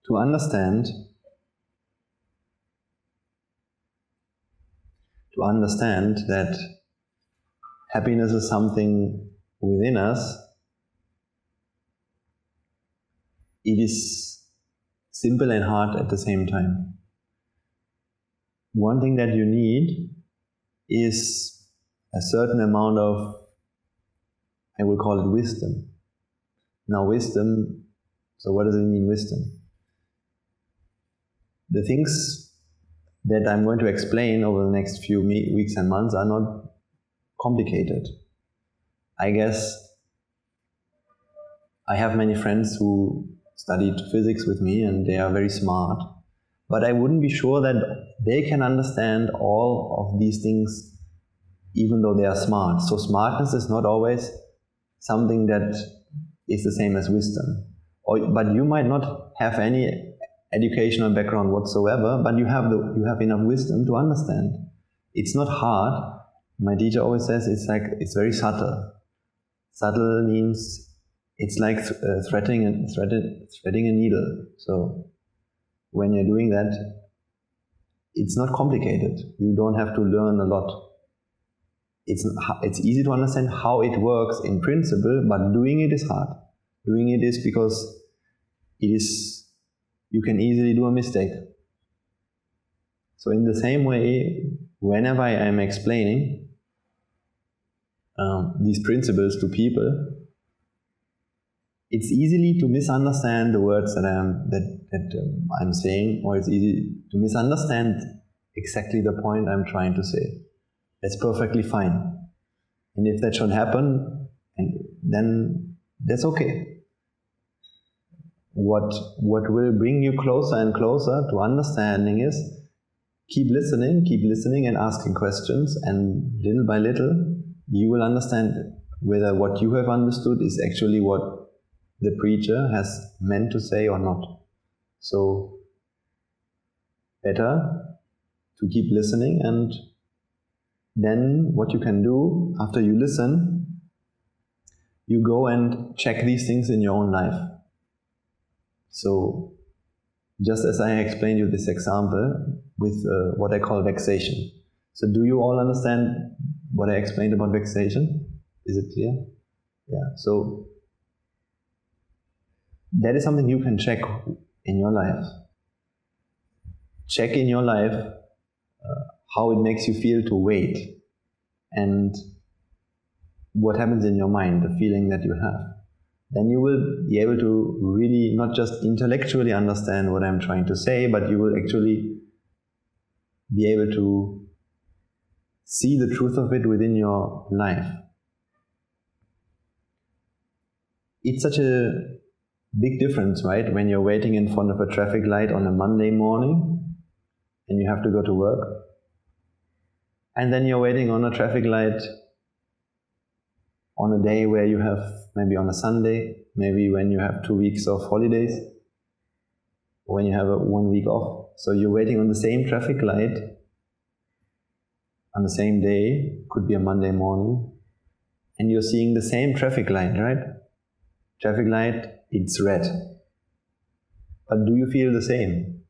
To understand that happiness is something within us, it is simple and hard at the same time. One thing that you need is a certain amount of, I will call it wisdom. Now wisdom, so what does it mean, wisdom? The things that I'm going to explain over the next few weeks and months are not complicated. I guess I have many friends who studied physics with me and they are very smart, but I wouldn't be sure that they can understand all of these things even though they are smart. So smartness is not always something that is the same as wisdom. But you might not have any educational background whatsoever, but you have enough wisdom to understand. It's not hard. My teacher always says it's very subtle. Subtle means it's like threading a needle. So when you're doing that, it's not complicated. You don't have to learn a lot. It's easy to understand how it works in principle, but doing it is hard. Doing it is because you can easily do a mistake. So in the same way, whenever I am explaining, these principles to people, it's easily to misunderstand the words that I'm saying, or it's easy to misunderstand exactly the point I'm trying to say. That's perfectly fine. And if that should happen, then that's okay. What will bring you closer and closer to understanding is keep listening and asking questions, and little by little you will understand whether what you have understood is actually what the preacher has meant to say or not. So better to keep listening, and then what you can do after you listen, you go and check these things in your own life. So just as I explained you this example with what I call vexation. So do you all understand what I explained about vexation? Is it clear? Yeah. So that is something you can check in your life. Check in your life how it makes you feel to wait, and what happens in your mind, the feeling that you have. Then you will be able to really not just intellectually understand what I'm trying to say, but you will actually be able to see the truth of it within your life. It's such a big difference, right? When you're waiting in front of a traffic light on a Monday morning and you have to go to work, and then you're waiting on a traffic light on a day where you have, maybe on a Sunday, maybe when you have 2 weeks of holidays, or when you have 1 week off. So you're waiting on the same traffic light on the same day, could be a Monday morning, and you're seeing the same traffic light, right? Traffic light, it's red. But do you feel the same?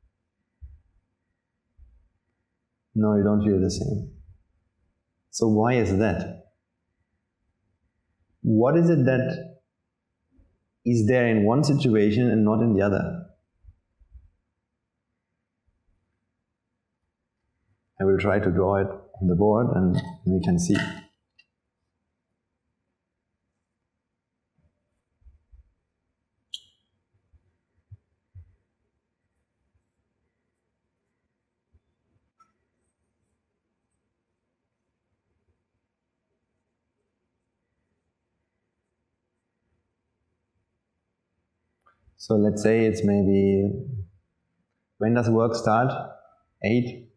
No, you don't feel the same. So why is that? What is it that is there in one situation and not in the other? I will try to draw it on the board and we can see. So let's say it's maybe, when does work start? 8?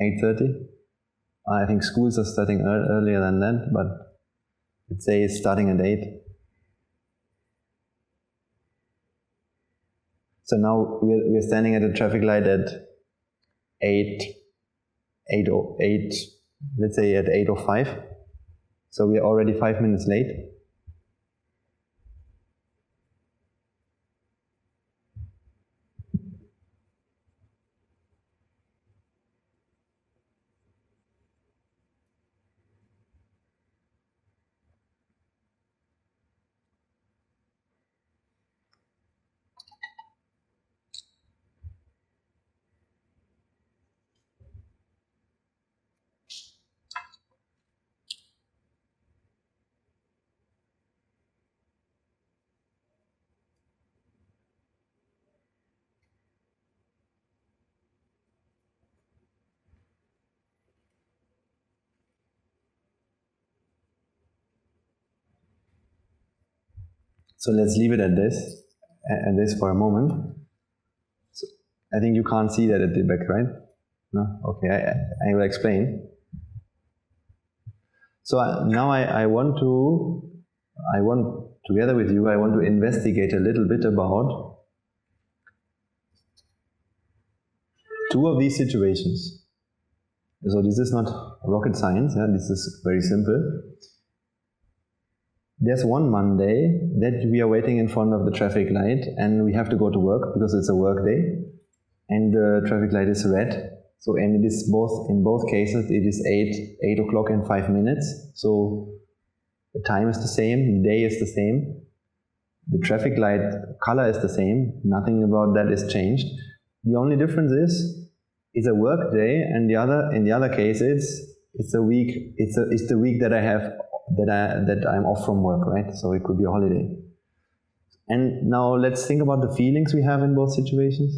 8:30? I think schools are starting earlier than that, but let's say it's starting at 8. So now we're standing at a traffic light at 8, let's say at 8:05. So we're already 5 minutes late. So let's leave it at this for a moment. So I think you can't see that at the back, right? No? Okay, I will explain. So now I want, together with you, I want to investigate a little bit about 2 of these situations. So this is not rocket science, yeah? This is very simple. There's one Monday that we are waiting in front of the traffic light and we have to go to work because it's a work day and the traffic light is red. So, and it is in both cases, it is 8 o'clock and 5 minutes. So the time is the same, the day is the same, the traffic light color is the same, nothing about that is changed. The only difference is it's a work day, and in the other case it's it's the week that I have that I'm off from work, right? So it could be a holiday. And now let's think about the feelings we have in both situations.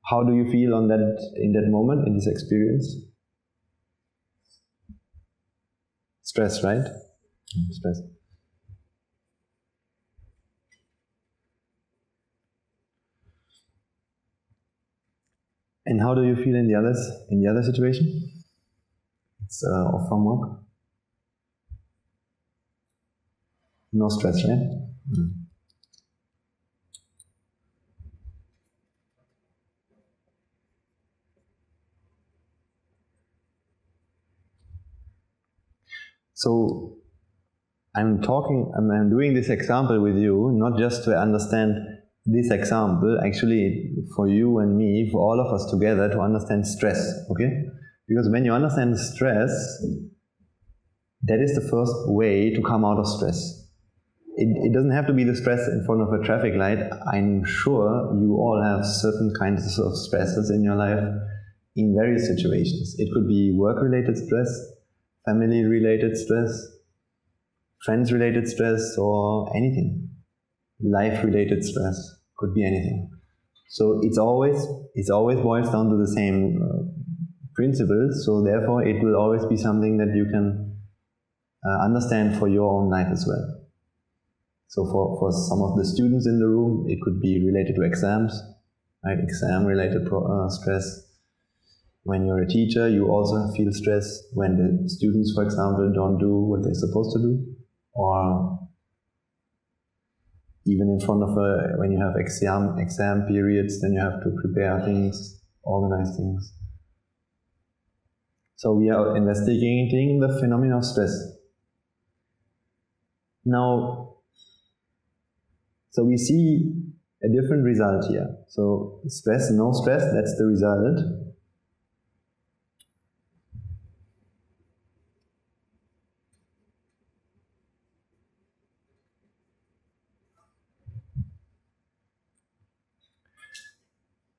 How do you feel in that moment, in this experience? Stress, right? Stress. And how do you feel in the other situation? It's off from work. No stress, right? So I'm doing this example with you, not just to understand this example, actually for you and me, for all of us together, to understand stress, okay? Because when you understand stress, that is the first way to come out of stress. It doesn't have to be the stress in front of a traffic light. I'm sure you all have certain kinds of stresses in your life in various situations. It could be work-related stress, family-related stress, friends-related stress, or anything. Life-related stress, could be anything. So it always boils down to the same principles, so therefore it will always be something that you can understand for your own life as well. So for some of the students in the room, it could be related to exams, right? Exam-related stress. When you're a teacher, you also feel stress when the students, for example, don't do what they're supposed to do, or even in front of when you have exam periods, then you have to prepare things, organize things. So we are investigating the phenomenon of stress. Now, so we see a different result here. So stress, no stress, that's the result.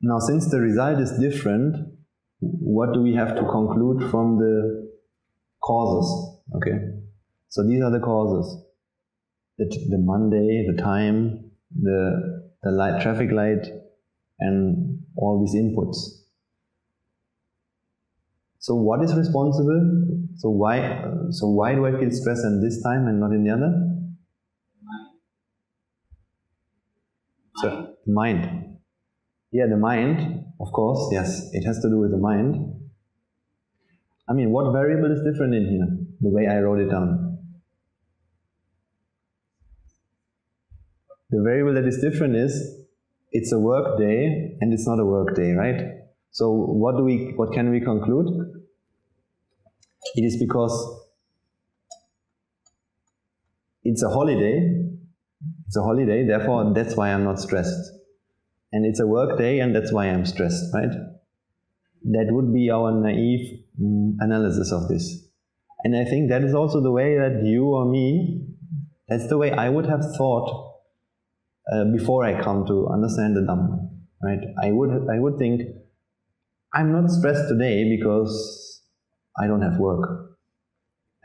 Now, since the result is different, what do we have to conclude from the causes? Okay, so these are the causes. The Monday, the time, the light, traffic light, and all these inputs. So what is responsible? So why do I feel stress in this time and not in the other? So the mind. Yeah, the mind, of course, yes, it has to do with the mind. I mean, what variable is different in here? The way I wrote it down. The variable that is different is, it's a work day and it's not a work day, right? So what can we conclude? It is because it's a holiday, therefore that's why I'm not stressed. And it's a work day and that's why I'm stressed, right? That would be our naive analysis of this. And I think that is also the way that you or me, that's the way I would have thought before I come to understand the Dhamma, right? I would think, I'm not stressed today because I don't have work.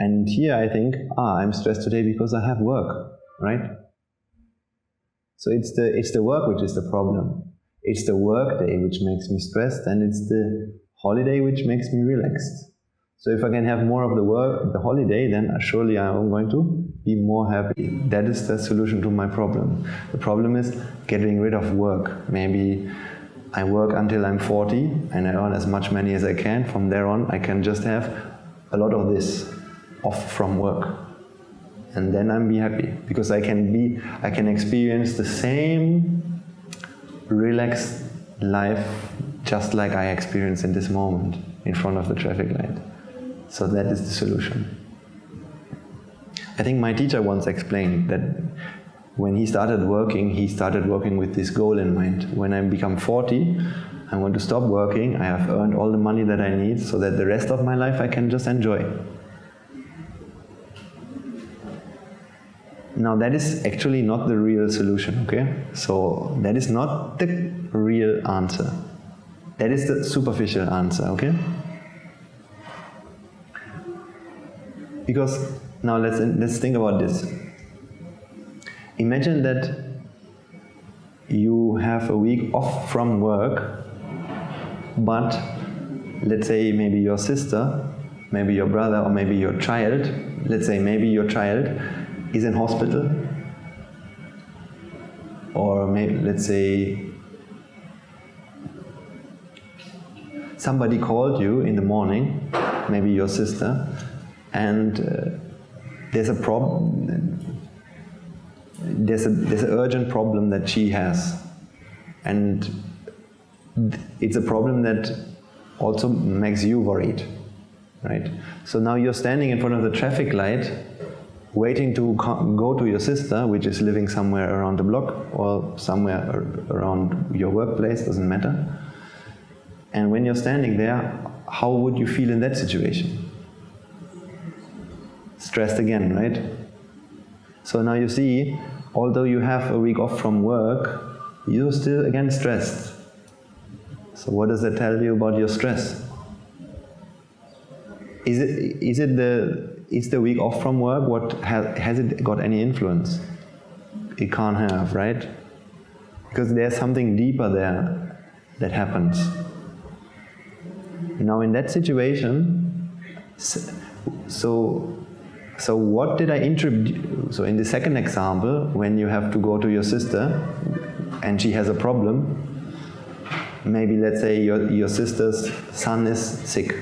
And here I think, I'm stressed today because I have work, right? So it's the work which is the problem. It's the work day which makes me stressed, and it's the holiday which makes me relaxed. So if I can have more of the holiday, then surely I'm going to be more happy. That is the solution to my problem. The problem is getting rid of work. Maybe I work until I'm 40 and I earn as much money as I can. From there on, I can just have a lot of this off from work. And then I'm be happy, because I can experience the same relaxed life just like I experience in this moment in front of the traffic light. So that is the solution. I think my teacher once explained that when he started working with this goal in mind. When I become 40, I want to stop working, I have earned all the money that I need so that the rest of my life I can just enjoy. Now that is actually not the real solution, okay? So that is not the real answer. That is the superficial answer, okay? Because now let's think about this. Imagine that you have a week off from work, but let's say maybe your sister, maybe your brother, or maybe your child, let's say maybe your child is in hospital, or maybe let's say somebody called you in the morning, maybe your sister, and there's a problem. There's an urgent problem that she has, and it's a problem that also makes you worried, right? So now you're standing in front of the traffic light, waiting to go to your sister, which is living somewhere around the block or somewhere around your workplace, doesn't matter. And when you're standing there, how would you feel in that situation? Stressed again, right? So now you see, although you have a week off from work, you're still again stressed. So what does that tell you about your stress? Is the week off from work, has it got any influence? It can't have, right? Because there's something deeper there that happens. Now in that situation, so what did I introduce? So in the second example, when you have to go to your sister and she has a problem, maybe let's say your sister's son is sick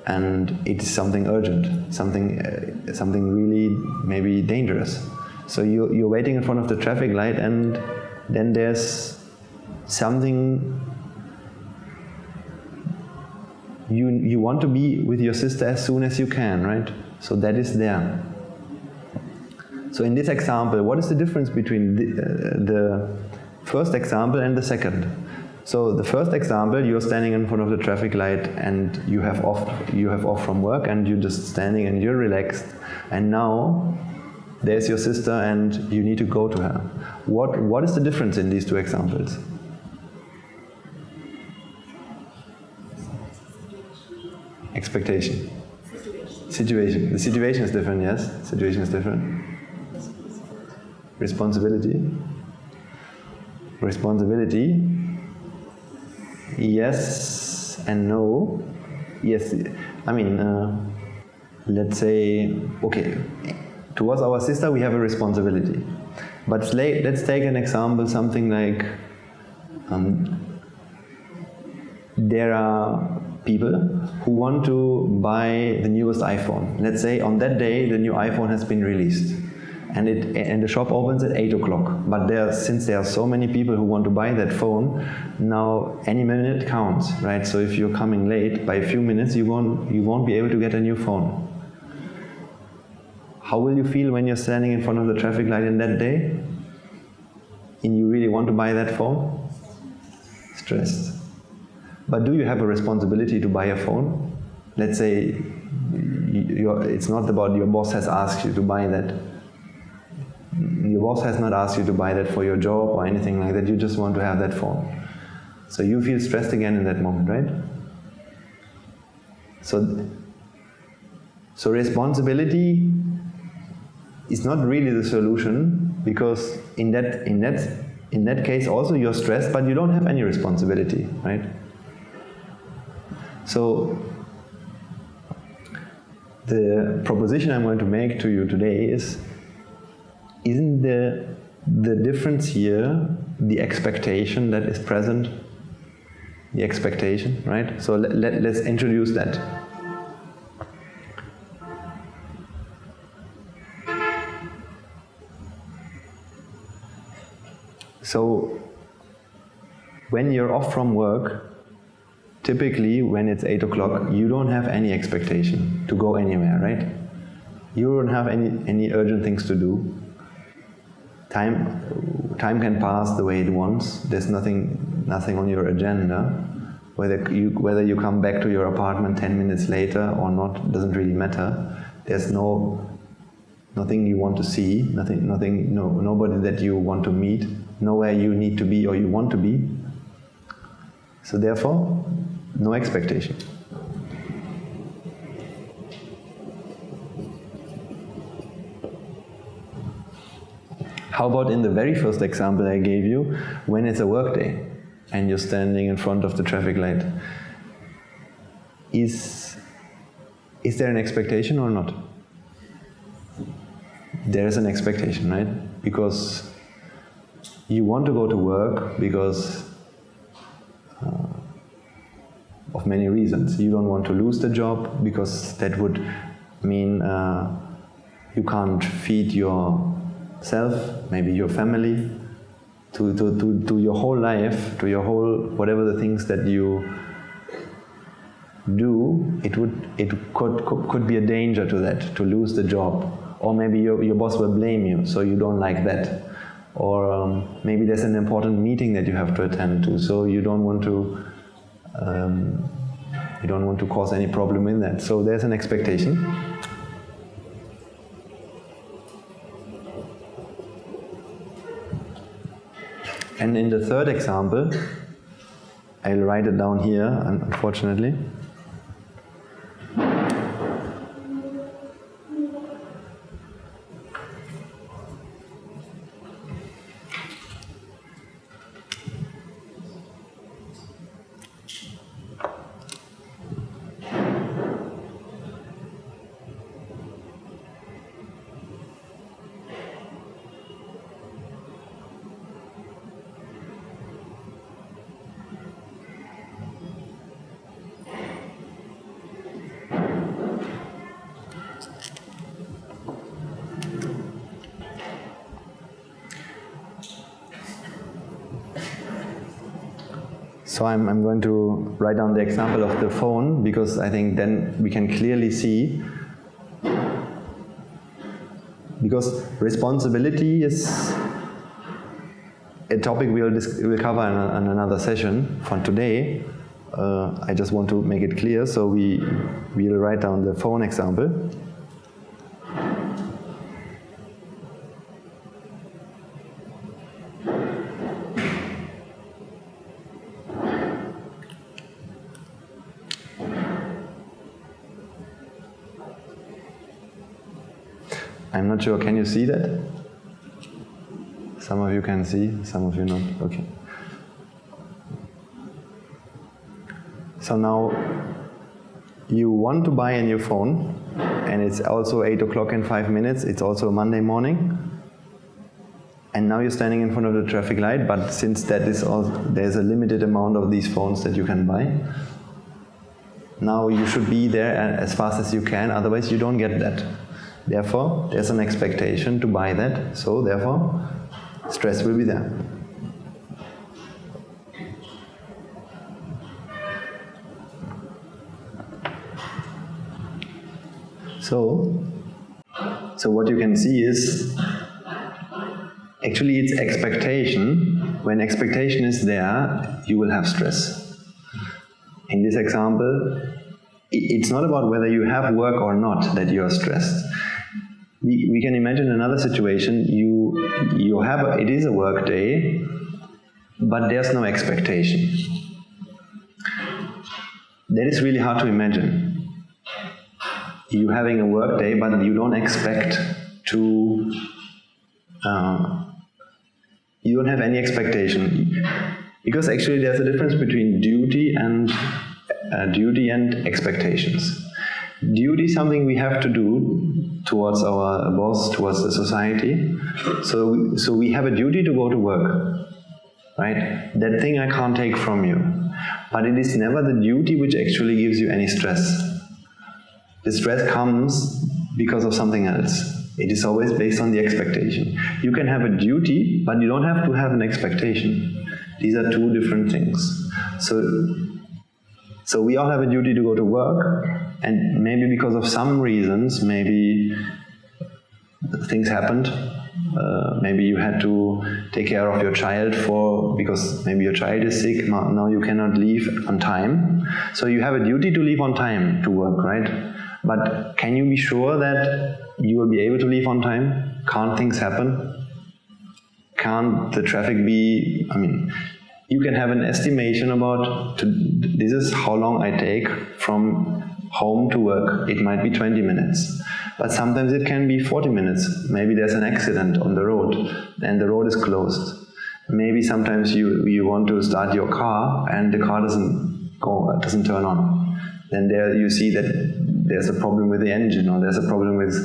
and it is something urgent, something really maybe dangerous. So you're waiting in front of the traffic light, and then there's something. You want to be with your sister as soon as you can, right? So that is there. So in this example, what is the difference between the first example and the second? So the first example, you're standing in front of the traffic light and you have off from work, and you're just standing and you're relaxed. And now there's your sister and you need to go to her. What is the difference in these two examples? Expectation. Situation. The situation is different, yes? Situation is different. Responsibility. Responsibility. Yes and no. Yes, I mean, let's say, okay, towards our sister we have a responsibility. But let's take an example, something like, there are people who want to buy the newest iPhone. Let's say on that day the new iPhone has been released, and the shop opens at 8 o'clock. But since there are so many people who want to buy that phone, now any minute counts, right? So if you're coming late by a few minutes, you won't be able to get a new phone. How will you feel when you're standing in front of the traffic light in that day, and you really want to buy that phone? Stressed. But do you have a responsibility to buy a phone? Let's say it's not about your boss has asked you to buy that. Your boss has not asked you to buy that for your job or anything like that. You just want to have that phone. So you feel stressed again in that moment, right? So responsibility is not really the solution, because in that case also you're stressed, but you don't have any responsibility, right? So the proposition I'm going to make to you today is, isn't the difference here the expectation that is present? The expectation, right? So let's introduce that. So when you're off from work, typically when it's 8 o'clock, you don't have any expectation to go anywhere, right? You don't have any urgent things to do. Time can pass the way it wants. There's nothing on your agenda. Whether you come back to your apartment 10 minutes later or not doesn't really matter. There's nothing you want to see, nobody that you want to meet, nowhere you need to be or you want to be. So therefore, no expectation. How about in the very first example I gave you, when it's a work day and you're standing in front of the traffic light? Is there an expectation or not? There is an expectation, right? Because you want to go to work because of many reasons. You don't want to lose the job because that would mean you can't feed yourself, maybe your family, to your whole life, to your whole, whatever the things that you do, it could be a danger to that, to lose the job. Or maybe your boss will blame you, so you don't like that. Or maybe there's an important meeting that you have to attend to, so you don't want to cause any problem in that. So there's an expectation. And in the third example, I'll write it down here, unfortunately. So I'm going to write down the example of the phone, because I think then we can clearly see, because responsibility is a topic we'll cover in another session. For today, I just want to make it clear, so we'll write down the phone example. I'm not sure, can you see that? Some of you can see, some of you not. Okay. So now you want to buy a new phone, and it's also 8 o'clock in 5 minutes, it's also a Monday morning, and now you're standing in front of the traffic light, but since that is there's a limited amount of these phones that you can buy, now you should be there as fast as you can, otherwise you don't get that. Therefore, there's an expectation to buy that, so therefore, stress will be there. So what you can see is, actually it's expectation. When expectation is there, you will have stress. In this example, it's not about whether you have work or not that you are stressed. We can imagine another situation. It is a work day, but there's no expectation. That is really hard to imagine. You having a work day, but you don't expect to. You don't have any expectation, because actually there's a difference between duty and expectations. Duty is something we have to do towards our boss, towards the society. So we have a duty to go to work, right? That thing I can't take from you. But it is never the duty which actually gives you any stress. The stress comes because of something else. It is always based on the expectation. You can have a duty, but you don't have to have an expectation. These are two different things. So we all have a duty to go to work, and maybe because of some reasons, maybe things happened. Maybe you had to take care of your child because maybe your child is sick, now you cannot leave on time. So you have a duty to leave on time to work, right? But can you be sure that you will be able to leave on time? Can't things happen? Can't the traffic be, you can have an estimation about, this is how long I take from home to work. It might be 20 minutes. But sometimes it can be 40 minutes. Maybe there's an accident on the road and the road is closed. Maybe sometimes you want to start your car and the car doesn't turn on. Then there you see that there's a problem with the engine, or there's a problem with,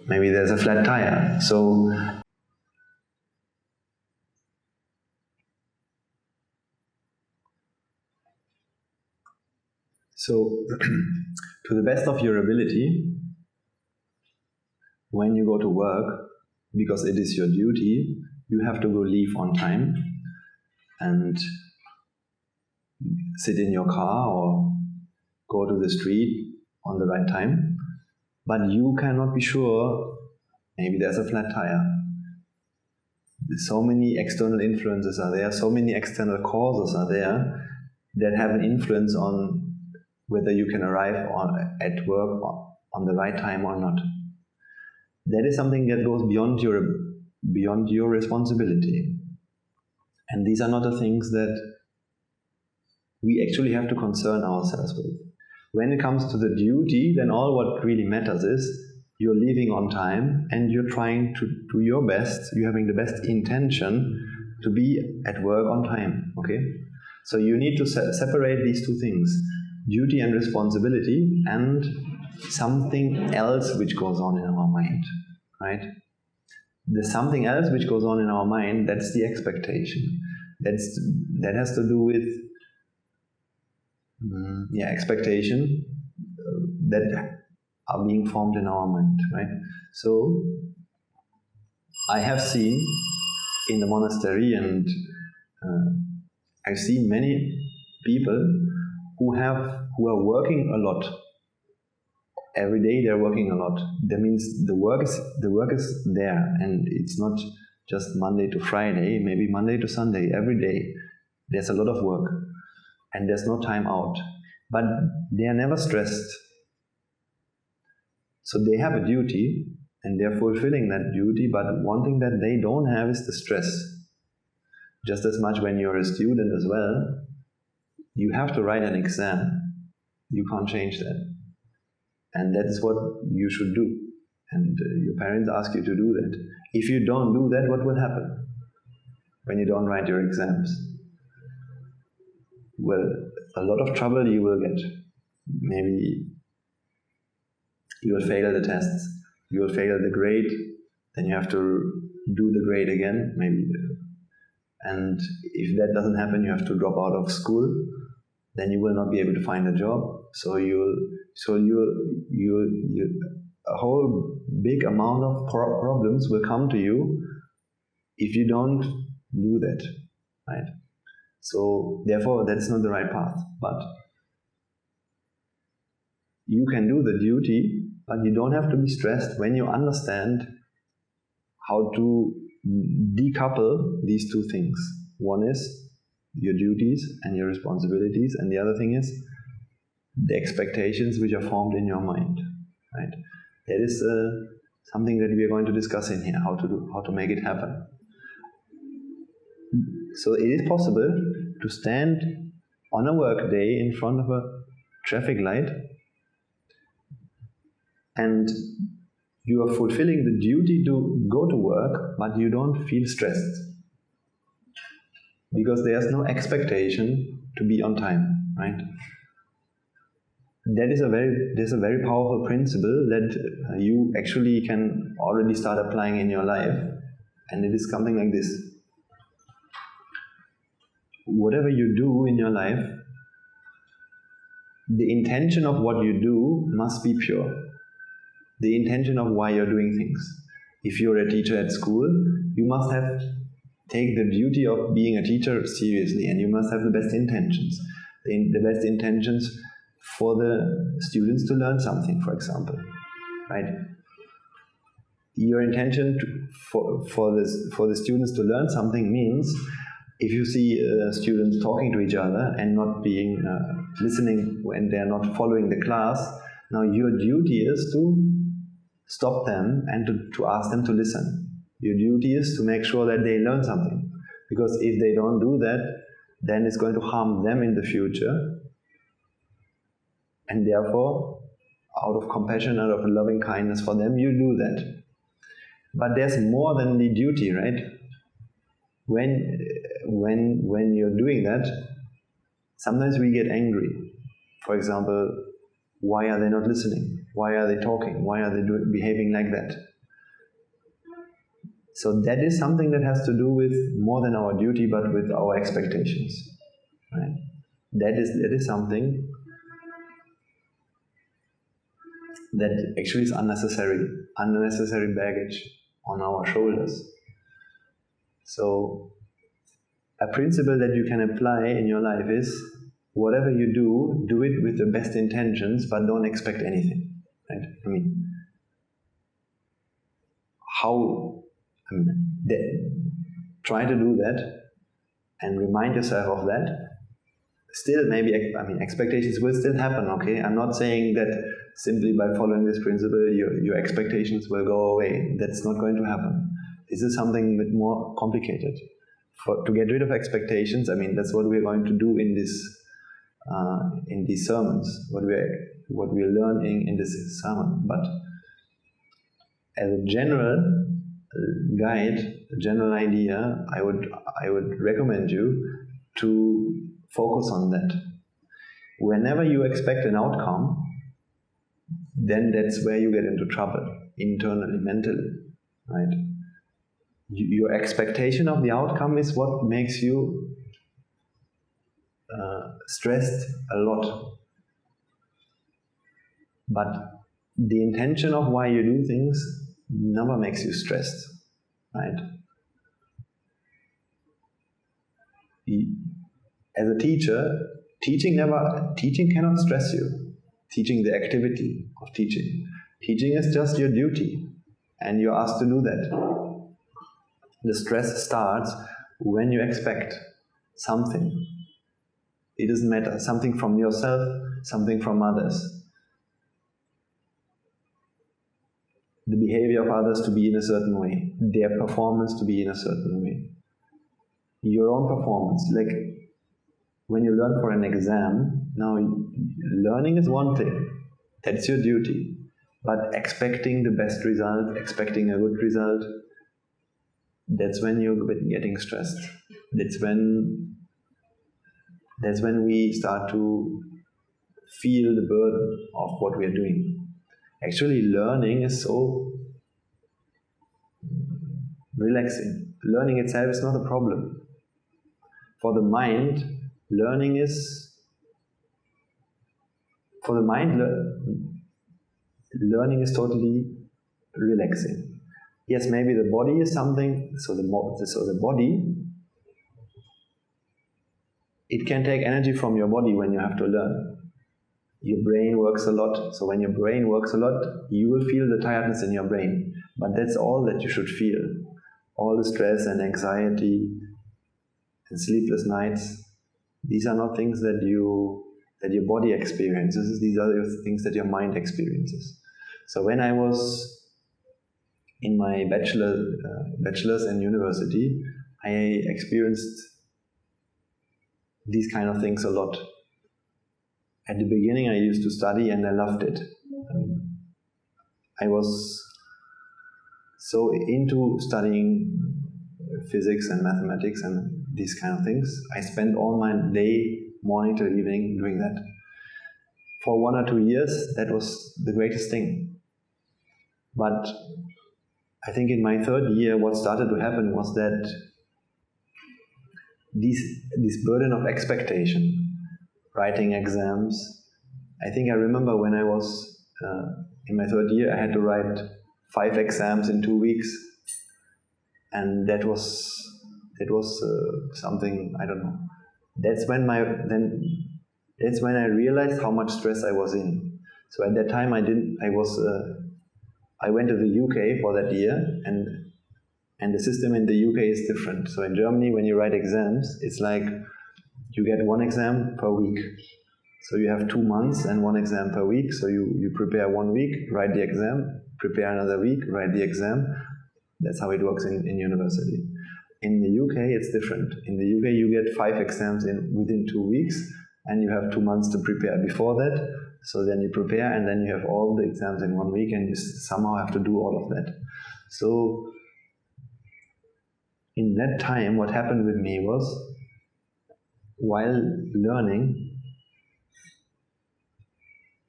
maybe there's a flat tire. So to the best of your ability, when you go to work, because it is your duty, you have to go leave on time and sit in your car or go to the street on the right time. But you cannot be sure, maybe there's a flat tire. So many external influences are there, so many external causes are there that have an influence on whether you can arrive at work on the right time or not. That is something that goes beyond your responsibility. And these are not the things that we actually have to concern ourselves with. When it comes to the duty, then all what really matters is you're leaving on time and you're trying to do your best, you're having the best intention to be at work on time, okay? So you need to separate these two things, duty and responsibility, and something else which goes on in our mind, right? The something else which goes on in our mind, that's the expectation. That has to do with expectation that are being formed in our mind, right? So I have seen in the monastery, and I've seen many people who are working a lot. Every day they're working a lot. That means the work is there, and it's not just Monday to Friday, maybe Monday to Sunday, every day. There's a lot of work, and there's no time out. But they are never stressed. So they have a duty, and they're fulfilling that duty, but one thing that they don't have is the stress. Just as much when you're a student as well, you have to write an exam. You can't change that. And that is what you should do. And your parents ask you to do that. If you don't do that, what will happen when you don't write your exams? Well, a lot of trouble you will get. Maybe you will fail the tests, you will fail the grade, then you have to do the grade again, maybe. And if that doesn't happen, you have to drop out of school, then you will not be able to find a job. So a whole big amount of problems will come to you if you don't do that, right? So therefore, that's not the right path. But you can do the duty, but you don't have to be stressed when you understand how to decouple these two things. One is your duties and your responsibilities, and the other thing is the expectations which are formed in your mind, right? That is something that we are going to discuss in here, how to make it happen. So it is possible to stand on a work day in front of a traffic light, and you are fulfilling the duty to go to work, but you don't feel stressed, because there's no expectation to be on time, right? There's a very powerful principle that you actually can already start applying in your life, and it is something like this. Whatever you do in your life, the intention of what you do must be pure. The intention of why you're doing things. If you're a teacher at school, you must take the duty of being a teacher seriously, and you must have the best intentions. The best intentions for the students to learn something, for example, right? Your intention for the students to learn something means, if you see students talking to each other and not being listening when they're not following the class, now your duty is to stop them and to ask them to listen. Your duty is to make sure that they learn something, because if they don't do that, then it's going to harm them in the future. And therefore, out of compassion, out of loving kindness for them, you do that. But there's more than the duty, right? When you're doing that, sometimes we get angry. For example, why are they not listening? Why are they talking? Why are they behaving like that? So that is something that has to do with more than our duty, but with our expectations. Right? That is something that actually is unnecessary baggage on our shoulders. So a principle that you can apply in your life is, whatever you do it with the best intentions, but don't expect anything. Right? Try to do that and remind yourself of that. Still, maybe, expectations will still happen, okay? I'm not saying that simply by following this principle, your expectations will go away. That's not going to happen. This is something a bit more complicated. To get rid of expectations, that's what we're going to do in these sermons, what we're learning in this sermon. But as a general guide, a general idea, I would recommend you to focus on that. Whenever you expect an outcome, then that's where you get into trouble, internally, mentally, right? Your expectation of the outcome is what makes you stressed a lot. But the intention of why you do things never makes you stressed, right? As a teacher, teaching cannot stress you. Teaching, the activity of teaching. Teaching is just your duty, and you're asked to do that. The stress starts when you expect something. It doesn't matter, something from yourself, something from others. The behavior of others to be in a certain way, their performance to be in a certain way. Your own performance, like when you learn for an exam, now learning is one thing, that's your duty. But expecting the best result, expecting a good result, that's when you're getting stressed. That's when we start to feel the burden of what we are doing. Actually, learning is so relaxing. Learning itself is not a problem. For the mind, learning is totally relaxing. Yes, maybe the body is something, so the body, it can take energy from your body when you have to learn. Your brain works a lot, so when your brain works a lot, you will feel the tiredness in your brain. But that's all that you should feel. All the stress and anxiety and sleepless nights, these are not things that your body experiences, these are the things that your mind experiences. So when I was in my bachelor's and university, I experienced these kind of things a lot. At the beginning I used to study and I loved it. I was so into studying physics and mathematics and these kind of things. I spent all my day, morning till evening, doing that. For 1 or 2 years, that was the greatest thing. But I think in my 3rd year, what started to happen was that this burden of expectation, writing exams. I think I remember when I was in my 3rd year, I had to write 5 exams in 2 weeks, and that was something, I don't know. That's when I realized how much stress I was in. So at that time, I went to the UK for that year, and the system in the UK is different. So in Germany, when you write exams, it's like you get 1 exam per week. So you have 2 months and 1 exam per week. So you prepare 1 week, write the exam, prepare another week, write the exam. That's how it works in university. in the UK it's different. In the UK you get 5 exams within 2 weeks, and you have 2 months to prepare before that. So then you prepare, and then you have all the exams in 1 week, and you somehow have to do all of that. So in that time, what happened with me was, while learning,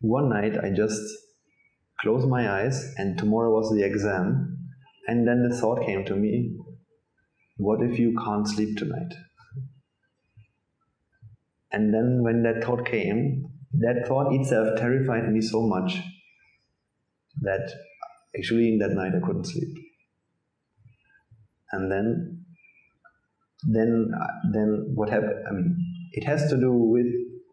one night I just closed my eyes, and tomorrow was the exam, and then the thought came to me, what if you can't sleep tonight? And then when that thought came, that thought itself terrified me so much that actually in that night I couldn't sleep. And then what happened? I mean, it has to do with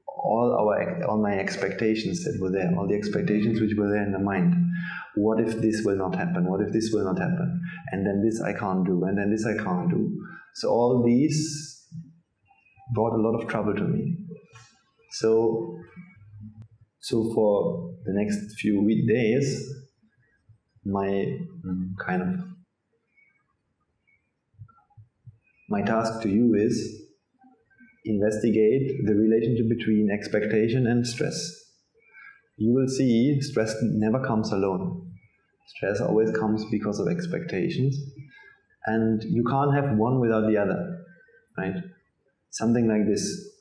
all my expectations that were there, all the expectations which were there in the mind. What if this will not happen? What if this will not happen? And then this I can't do, and then this I can't do. So all these brought a lot of trouble to me. So for the next few days, my task to you is investigate the relationship between expectation and stress. You will see stress never comes alone. Stress always comes because of expectations, and you can't have one without the other, right? Something like this.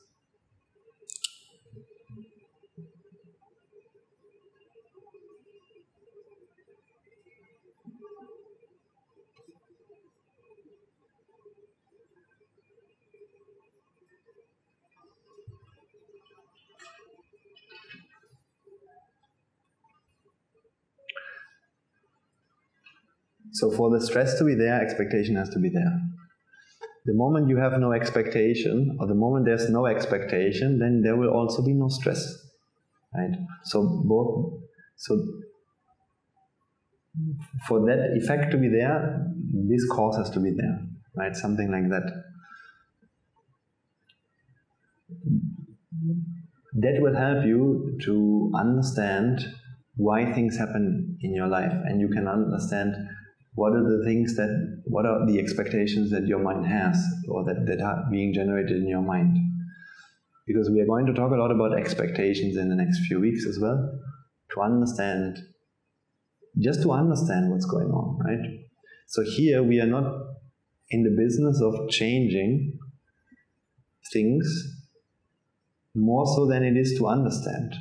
So for the stress to be there, expectation has to be there. The moment you have no expectation, or the moment there's no expectation, then there will also be no stress, right? So for that effect to be there, this cause has to be there, right? Something like that. That will help you to understand why things happen in your life, and you can understand what are the expectations that your mind has, or that are being generated in your mind. Because we are going to talk a lot about expectations in the next few weeks as well, to understand what's going on, right? So here we are not in the business of changing things more so than it is to understand.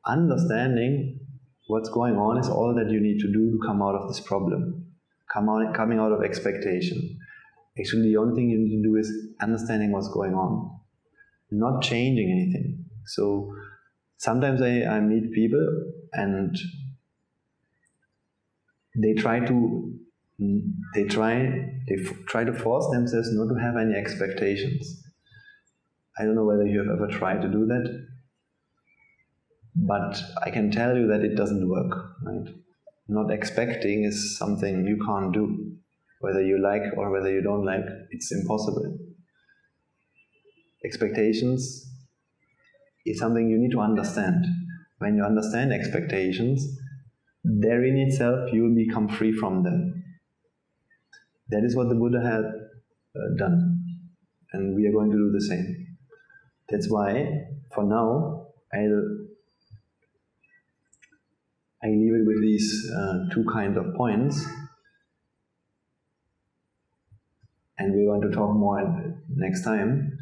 Understanding what's going on is all that you need to do to come out of this problem, coming out of expectation. Actually, the only thing you need to do is understanding what's going on, not changing anything. So sometimes I meet people and they try to force themselves not to have any expectations. I don't know whether you have ever tried to do that, but I can tell you that it doesn't work, right? Not expecting is something you can't do. Whether you like or whether you don't like, it's impossible. Expectations is something you need to understand. When you understand expectations, therein itself you will become free from them. That is what the Buddha had done, and we are going to do the same. That's why, for now, I leave it with these 2 kinds of points, and we're going to talk more next time.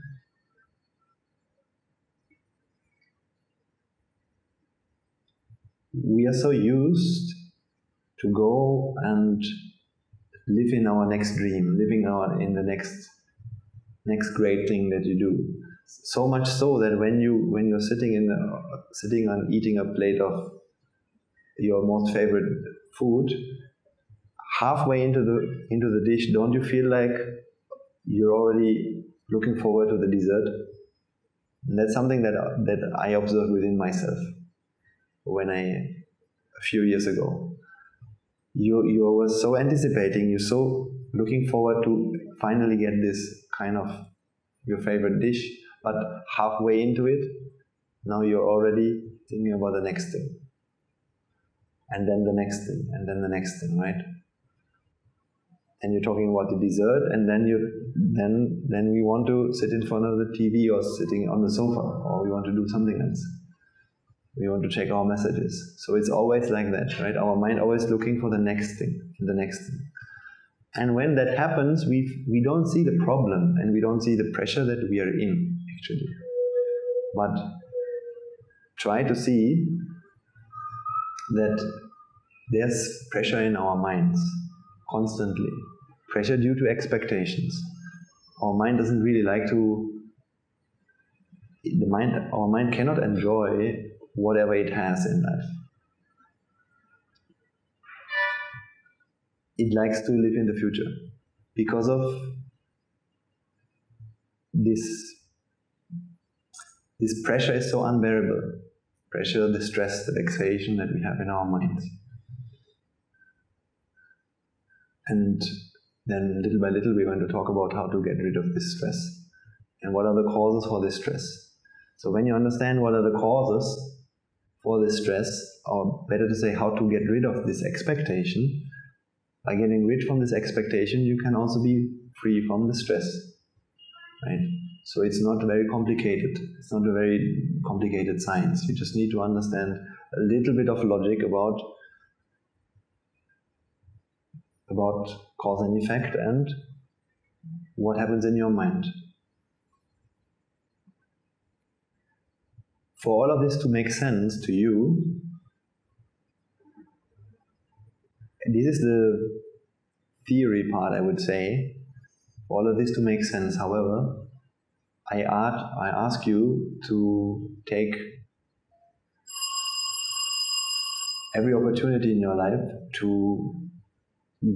We are so used to go and live in our next dream, in the next great thing that you do. So much so that when you're sitting and eating a plate of your most favorite food, halfway into the dish, don't you feel like you're already looking forward to the dessert? And that's something that I observed within myself a few years ago. You were so anticipating, you're so looking forward to finally get this kind of your favorite dish, but halfway into it, now you're already thinking about the next thing. And then the next thing, and then the next thing, right? and you're talking about the dessert, and then we want to sit in front of the TV or sitting on the sofa, or we want to do something else. We want to check our messages. So it's always like that, right? Our mind always looking for the next thing, and the next thing. And when that happens, we don't see the problem, and we don't see the pressure that we are in, actually. But try to see that there's pressure in our minds, constantly. Pressure due to expectations. Our mind doesn't really like to... Our mind cannot enjoy whatever it has in life. It likes to live in the future because of this pressure is so unbearable. Pressure, the stress, the vexation that we have in our minds. And then little by little we're going to talk about how to get rid of this stress and what are the causes for this stress. So when you understand what are the causes for this stress, or better to say how to get rid of this expectation, by getting rid from this expectation you can also be free from the stress, right? So it's not very complicated. It's not a very complicated science. You just need to understand a little bit of logic about cause and effect and what happens in your mind. For all of this to make sense to you, this is the theory part, I would say. For all of this to make sense, however, I ask you to take every opportunity in your life to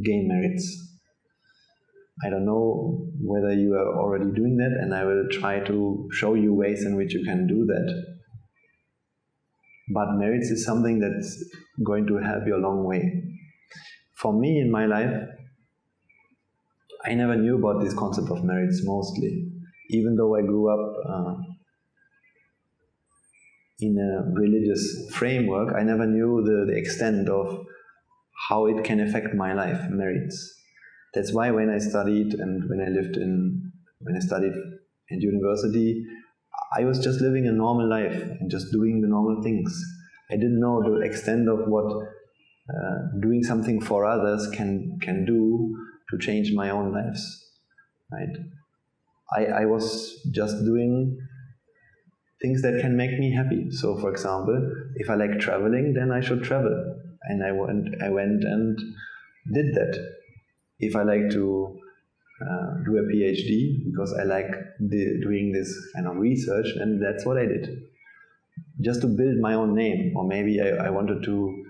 gain merits. I don't know whether you are already doing that, and I will try to show you ways in which you can do that. But merits is something that's going to help you a long way. For me in my life, I never knew about this concept of merits mostly. Even though I grew up in a religious framework, I never knew the extent of how it can affect my life, merits. That's why when I studied and when I studied at university, I was just living a normal life and just doing the normal things. I didn't know the extent of what doing something for others can do to change my own lives, right? I was just doing things that can make me happy. So, for example, if I like traveling, then I should travel. And I went and did that. If I like to do a PhD, because I like doing this kind of research, and that's what I did. Just to build my own name, or maybe I wanted to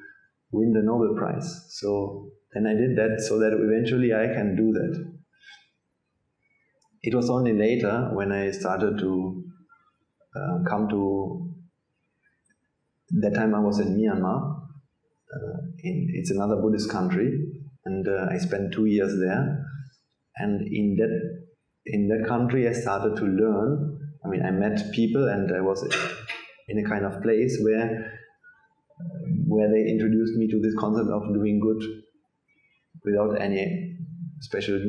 win the Nobel Prize. So then I did that so that eventually I can do that. It was only later when I started to come to... That time I was in Myanmar. It's another Buddhist country, and I spent 2 years there. And in that country I started to learn. I mean, I met people, and I was in a kind of place where they introduced me to this concept of doing good without any special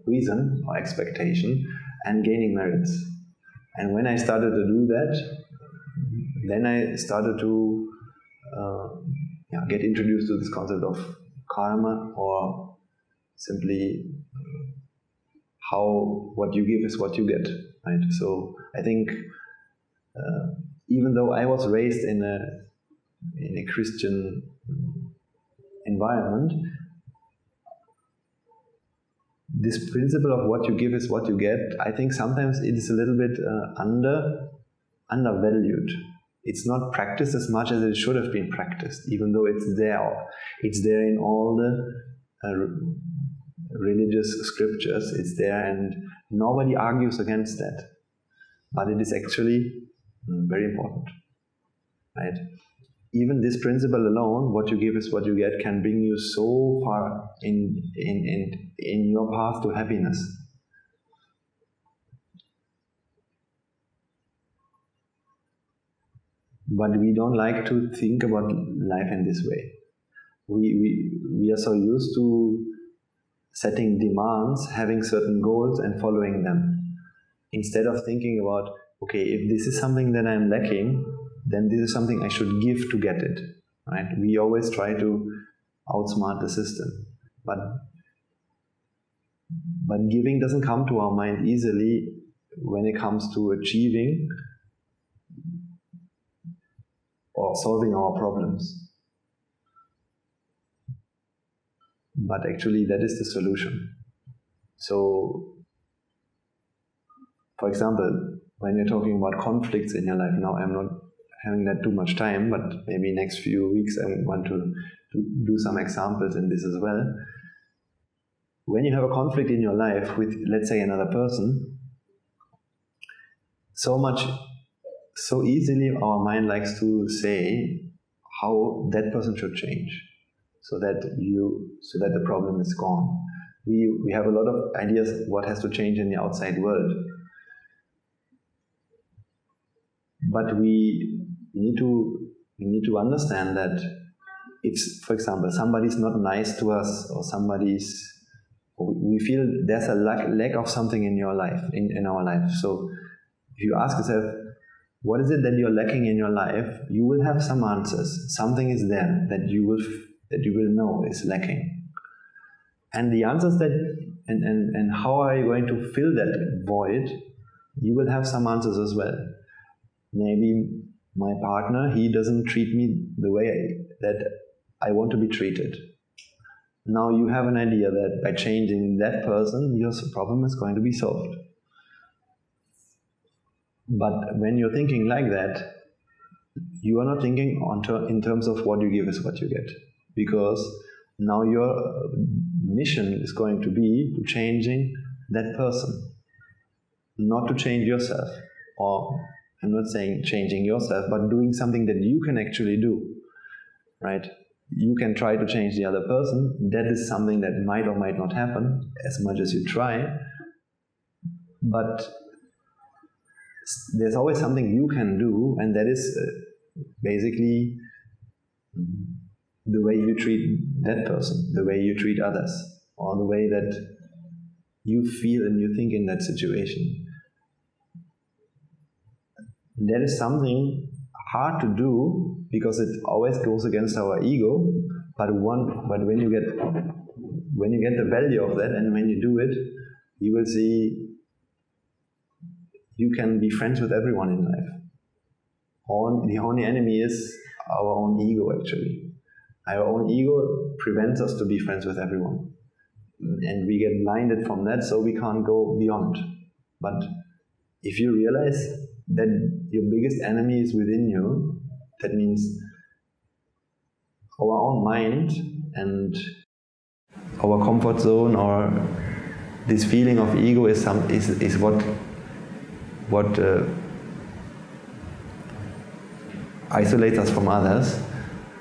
reason or expectation, and gaining merits. And when I started to do that, then I started to get introduced to this concept of karma, or simply how what you give is what you get, right? So I think even though I was raised in a Christian environment, this principle of what you give is what you get, I think sometimes it is a little bit undervalued. It's not practiced as much as it should have been practiced, even though it's there. It's there in all the religious scriptures. It's there, and nobody argues against that. But it is actually very important, right? Even this principle alone, what you give is what you get, can bring you so far in your path to happiness. But we don't like to think about life in this way. We are so used to setting demands, having certain goals and following them. Instead of thinking about, okay, if this is something that I'm lacking, then this is something I should give to get it. Right? We always try to outsmart the system. But giving doesn't come to our mind easily when it comes to achieving or solving our problems. But actually that is the solution. So, for example, when you're talking about conflicts in your life, now I'm not having that too much time, but maybe next few weeks I want to do some examples in this as well. When you have a conflict in your life with, let's say, another person, so easily our mind likes to say how that person should change, so that the problem is gone. We have a lot of ideas what has to change in the outside world, but we need to understand that if, for example, somebody's not nice to us, or we feel there's a lack of something in your life, in our life. So if you ask yourself, what is it that you're lacking in your life, you will have some answers. Something is there that you will know is lacking. And the answers and how are you going to fill that void, you will have some answers as well. Maybe my partner, he doesn't treat me the way that I want to be treated. Now you have an idea that by changing that person, your problem is going to be solved. But when you're thinking like that, you are not thinking in terms of what you give is what you get. Because now your mission is going to be to changing that person, not to change yourself. Or I'm not saying changing yourself, but doing something that you can actually do, right? You can try to change the other person. That is something that might or might not happen as much as you try. But there's always something you can do, and that is basically the way you treat that person, the way you treat others, or the way that you feel and you think in that situation. That is something hard to do because it always goes against our ego. But when you get the value of that, and when you do it, you will see you can be friends with everyone in life. The only enemy is our own ego, actually. Our own ego prevents us to be friends with everyone. And we get blinded from that, so we can't go beyond. But if you realize that your biggest enemy is within you, that means our own mind and our comfort zone, or this feeling of ego is what isolates us from others.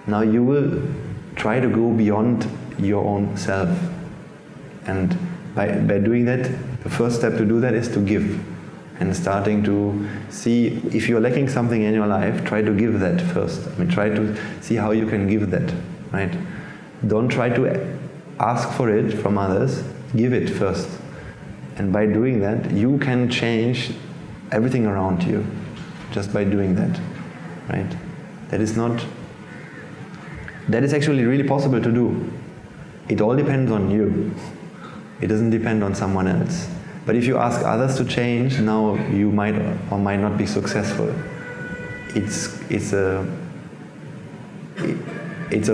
Now you will try to go beyond your own self, and by doing that, the first step to do that is to give, and starting to see if you're lacking something in your life, try to give that first. Try to see how you can give that, right? Don't try to ask for it from others, give it first. And by doing that, you can change everything around you just by doing that, right? That is actually really possible to do. It all depends on you. It doesn't depend on someone else. But if you ask others to change, now you might or might not be successful. It's a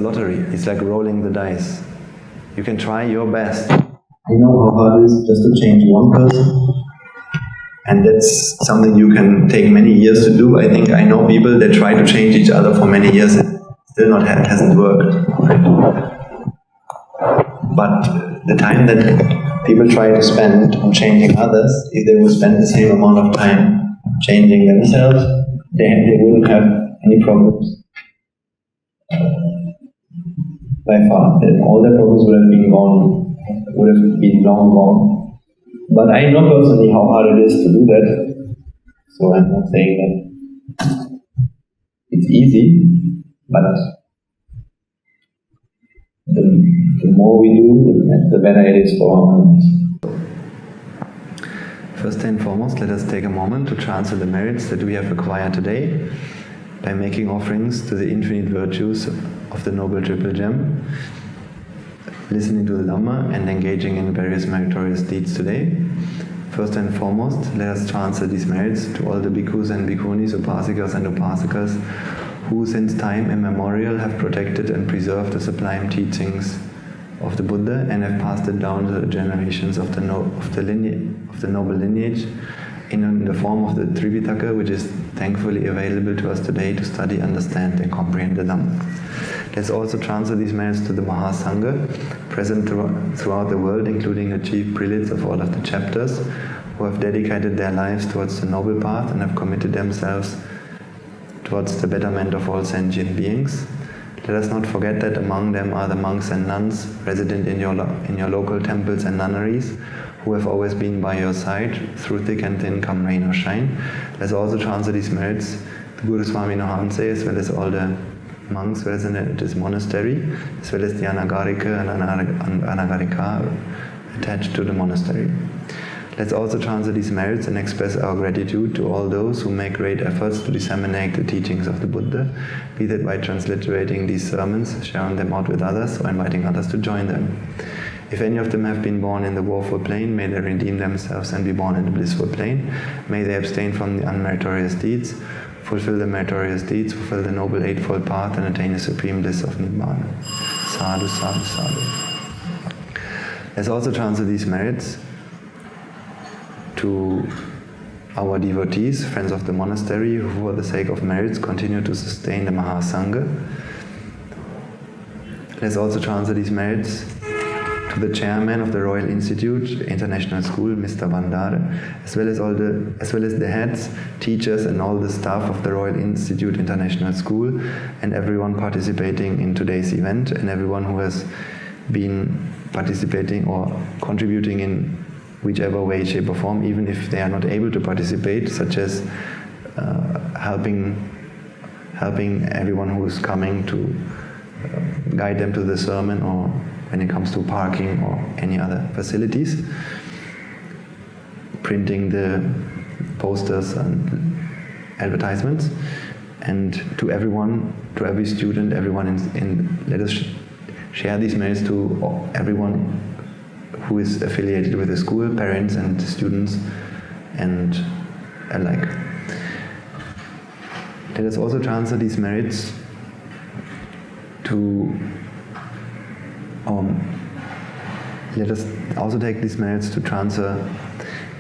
lottery. It's like rolling the dice. You can try your best. I know how hard it is just to change one person. And that's something you can take many years to do. I think I know people that try to change each other for many years and still hasn't worked. Right? But the time that people try to spend on changing others, if they would spend the same amount of time changing themselves, they wouldn't have any problems. By far, then all their problems would have been long gone. But I know personally how hard it is to do that, so I'm not saying that it's easy, but the more we do, the better it is for our minds. First and foremost, let us take a moment to transfer the merits that we have acquired today by making offerings to the infinite virtues of the Noble Triple Gem, listening to the Dhamma and engaging in various meritorious deeds today. First and foremost, let us transfer these merits to all the bhikkhus and bhikkhunis, upasikas and upasikas who since time immemorial have protected and preserved the sublime teachings of the Buddha and have passed it down to the generations of the noble lineage in the form of the Tripitaka, which is thankfully available to us today to study, understand and comprehend the Dhamma. Let's also transfer these merits to the Mahasangha, present throughout the world, including the chief prelates of all of the chapters, who have dedicated their lives towards the noble path and have committed themselves towards the betterment of all sentient beings. Let us not forget that among them are the monks and nuns resident in your local temples and nunneries, who have always been by your side through thick and thin, come rain or shine. Let's also transfer these merits to Guru Swami Nohanse, as well as all the monks resident at this monastery, as well as the Anagarika and Anagarika attached to the monastery. Let's also transfer these merits and express our gratitude to all those who make great efforts to disseminate the teachings of the Buddha, be that by transliterating these sermons, sharing them out with others, or inviting others to join them. If any of them have been born in the woeful plane, may they redeem themselves and be born in the blissful plane. May they abstain from the unmeritorious deeds, fulfill the meritorious deeds, fulfill the noble eightfold path, and attain the supreme bliss of Nibbāna. Sadhu, sadhu, sadhu. Let's also transfer these merits to our devotees, friends of the monastery, who for the sake of merits continue to sustain the Mahasangha. Let's also transfer these merits to the chairman of the Royal Institute International School, Mr. Bandara, as well as the heads, teachers and all the staff of the Royal Institute International School, and everyone participating in today's event, and everyone who has been participating or contributing in whichever way, shape or form, even if they are not able to participate, such as helping everyone who is coming to guide them to the sermon, or when it comes to parking or any other facilities, printing the posters and advertisements, and to everyone, to every student, everyone let us share these merits to everyone who is affiliated with the school, parents and students and alike. Let us also transfer these merits to let us also take these merits to transfer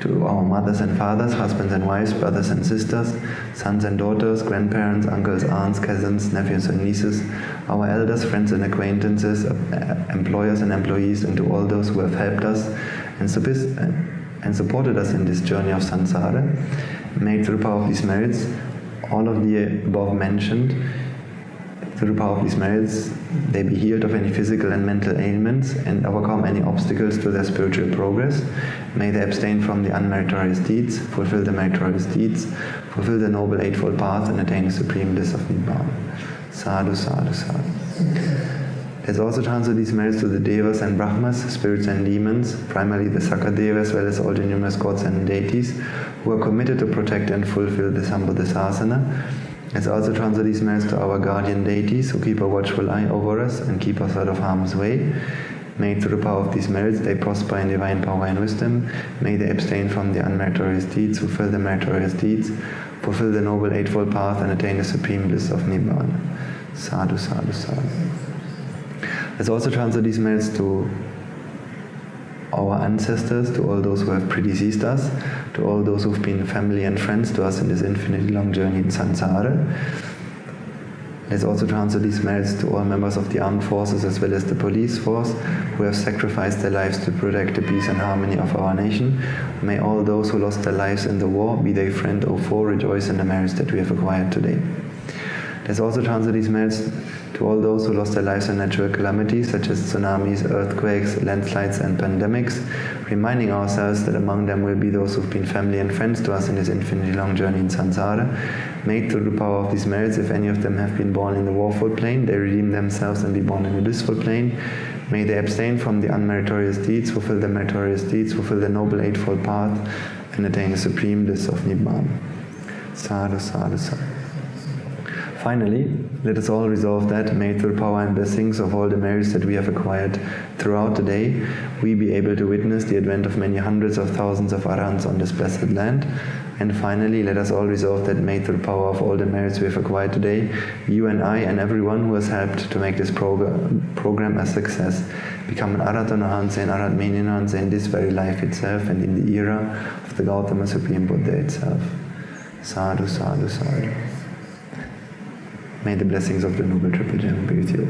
to our mothers and fathers, husbands and wives, brothers and sisters, sons and daughters, grandparents, uncles, aunts, cousins, nephews and nieces, our elders, friends and acquaintances, employers and employees, and to all those who have helped us and supported us in this journey of samsara. May through the power of these merits, all of the above mentioned, through the power of these merits, they be healed of any physical and mental ailments and overcome any obstacles to their spiritual progress. May they abstain from the unmeritorious deeds, fulfill the meritorious deeds, fulfill the noble eightfold path, and attain the supreme bliss of Nibbāna. Sadhu, sadhu, sadhu. Let's also transfer these merits to the Devas and Brahmas, spirits and demons, primarily the Sakadeva, as well as all the numerous gods and deities, who are committed to protect and fulfill the Sambuddhasasana. Let's also transfer these merits to our guardian deities, who keep a watchful eye over us and keep us out of harm's way. May through the power of these merits they prosper in divine power and wisdom. May they abstain from the unmeritorious deeds, fulfill the meritorious deeds, fulfill the noble eightfold path, and attain the supreme bliss of Nibbāna. Sadhu, sadhu, sadhu. Let's also transfer these merits to our ancestors, to all those who have predeceased us, to all those who've been family and friends to us in this infinitely long journey in samsara. Let's also transfer these merits to all members of the armed forces as well as the police force, who have sacrificed their lives to protect the peace and harmony of our nation. May all those who lost their lives in the war, be they friend or foe, rejoice in the merits that we have acquired today. Let's also transfer these merits to all those who lost their lives in natural calamities such as tsunamis, earthquakes, landslides and pandemics, reminding ourselves that among them will be those who've been family and friends to us in this infinitely long journey in samsara. May through the power of these merits, if any of them have been born in the woeful plane, they redeem themselves and be born in the blissful plane. May they abstain from the unmeritorious deeds, fulfill the meritorious deeds, fulfill the noble eightfold path, and attain the supreme bliss of Nibbāna. Sadhu, sadhu, sadhu. Finally, let us all resolve that, may through power and blessings of all the merits that we have acquired throughout the day, we be able to witness the advent of many hundreds of thousands of Arahants on this blessed land. And finally, let us all resolve that, may through power of all the merits we have acquired today, you and I and everyone who has helped to make this program a success, become an Arahant Arahantse and Arahant Meninanse in this very life itself and in the era of the Gautama Supreme Buddha itself. Sadhu, sadhu, sadhu. May the blessings of the Noble Triple Gem be with you.